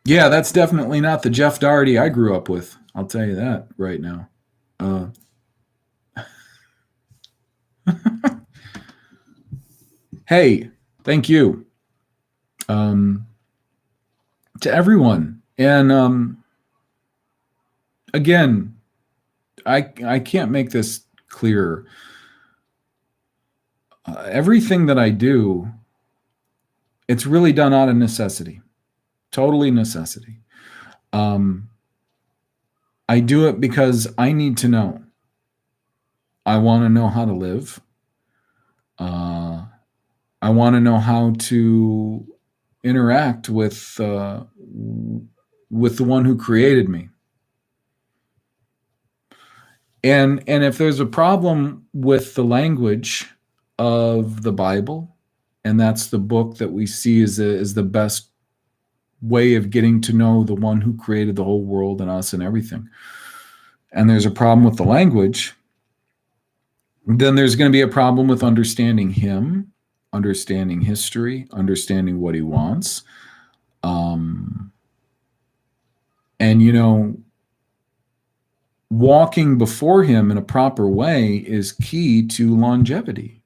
Yeah, that's definitely not the Jeff Doherty I grew up with. I'll tell you that right now. Hey, thank you to everyone. And again, I can't make this clearer. Everything that I do, it's really done out of necessity. Totally necessity. I do it because I need to know. I want to know how to live. I want to know how to interact with the one who created me. And if there's a problem with the language of the Bible, and that's the book that we see as the best way of getting to know the one who created the whole world and us and everything, and there's a problem with the language, then there's going to be a problem with understanding him, understanding history, understanding what he wants. And, walking before him in a proper way is key to longevity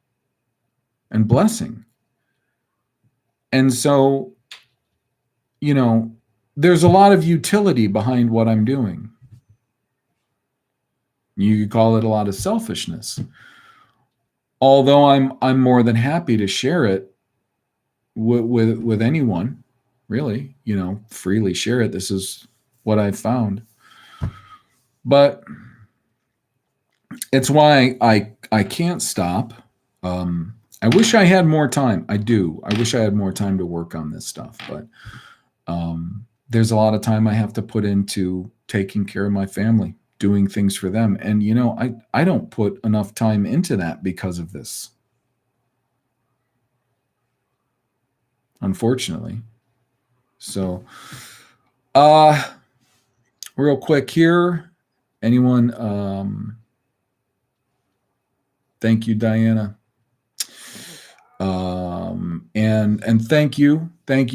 and blessing. And so, there's a lot of utility behind what I'm doing. You could call it a lot of selfishness. Although I'm more than happy to share it with anyone, really, freely share it. This is what I've found. But it's why I can't stop. I wish I had more time. I do. I wish I had more time to work on this stuff. But there's a lot of time I have to put into taking care of my family, doing things for them. And, I don't put enough time into that because of this. Unfortunately. So, real quick here. Anyone? Thank you, Diana. And thank you,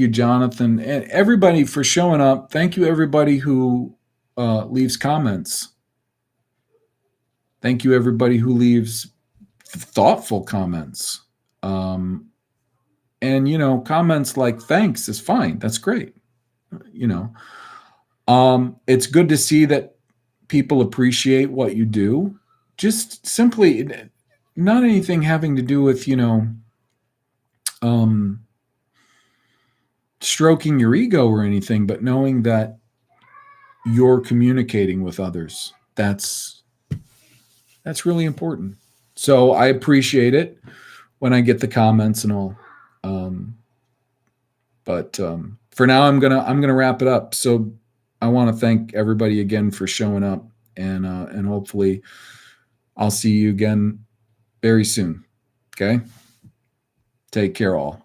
Jonathan, and everybody for showing up. Thank you, everybody who leaves comments. Thank you, everybody who leaves thoughtful comments. And comments like "thanks" is fine. That's great. It's good to see that people appreciate what you do. Just simply, not anything having to do with stroking your ego or anything, but knowing that you're communicating with others. That's really important. So I appreciate it when I get the comments and all. But for now, I'm gonna wrap it up. So I want to thank everybody again for showing up, and hopefully I'll see you again very soon. Okay. Take care, all.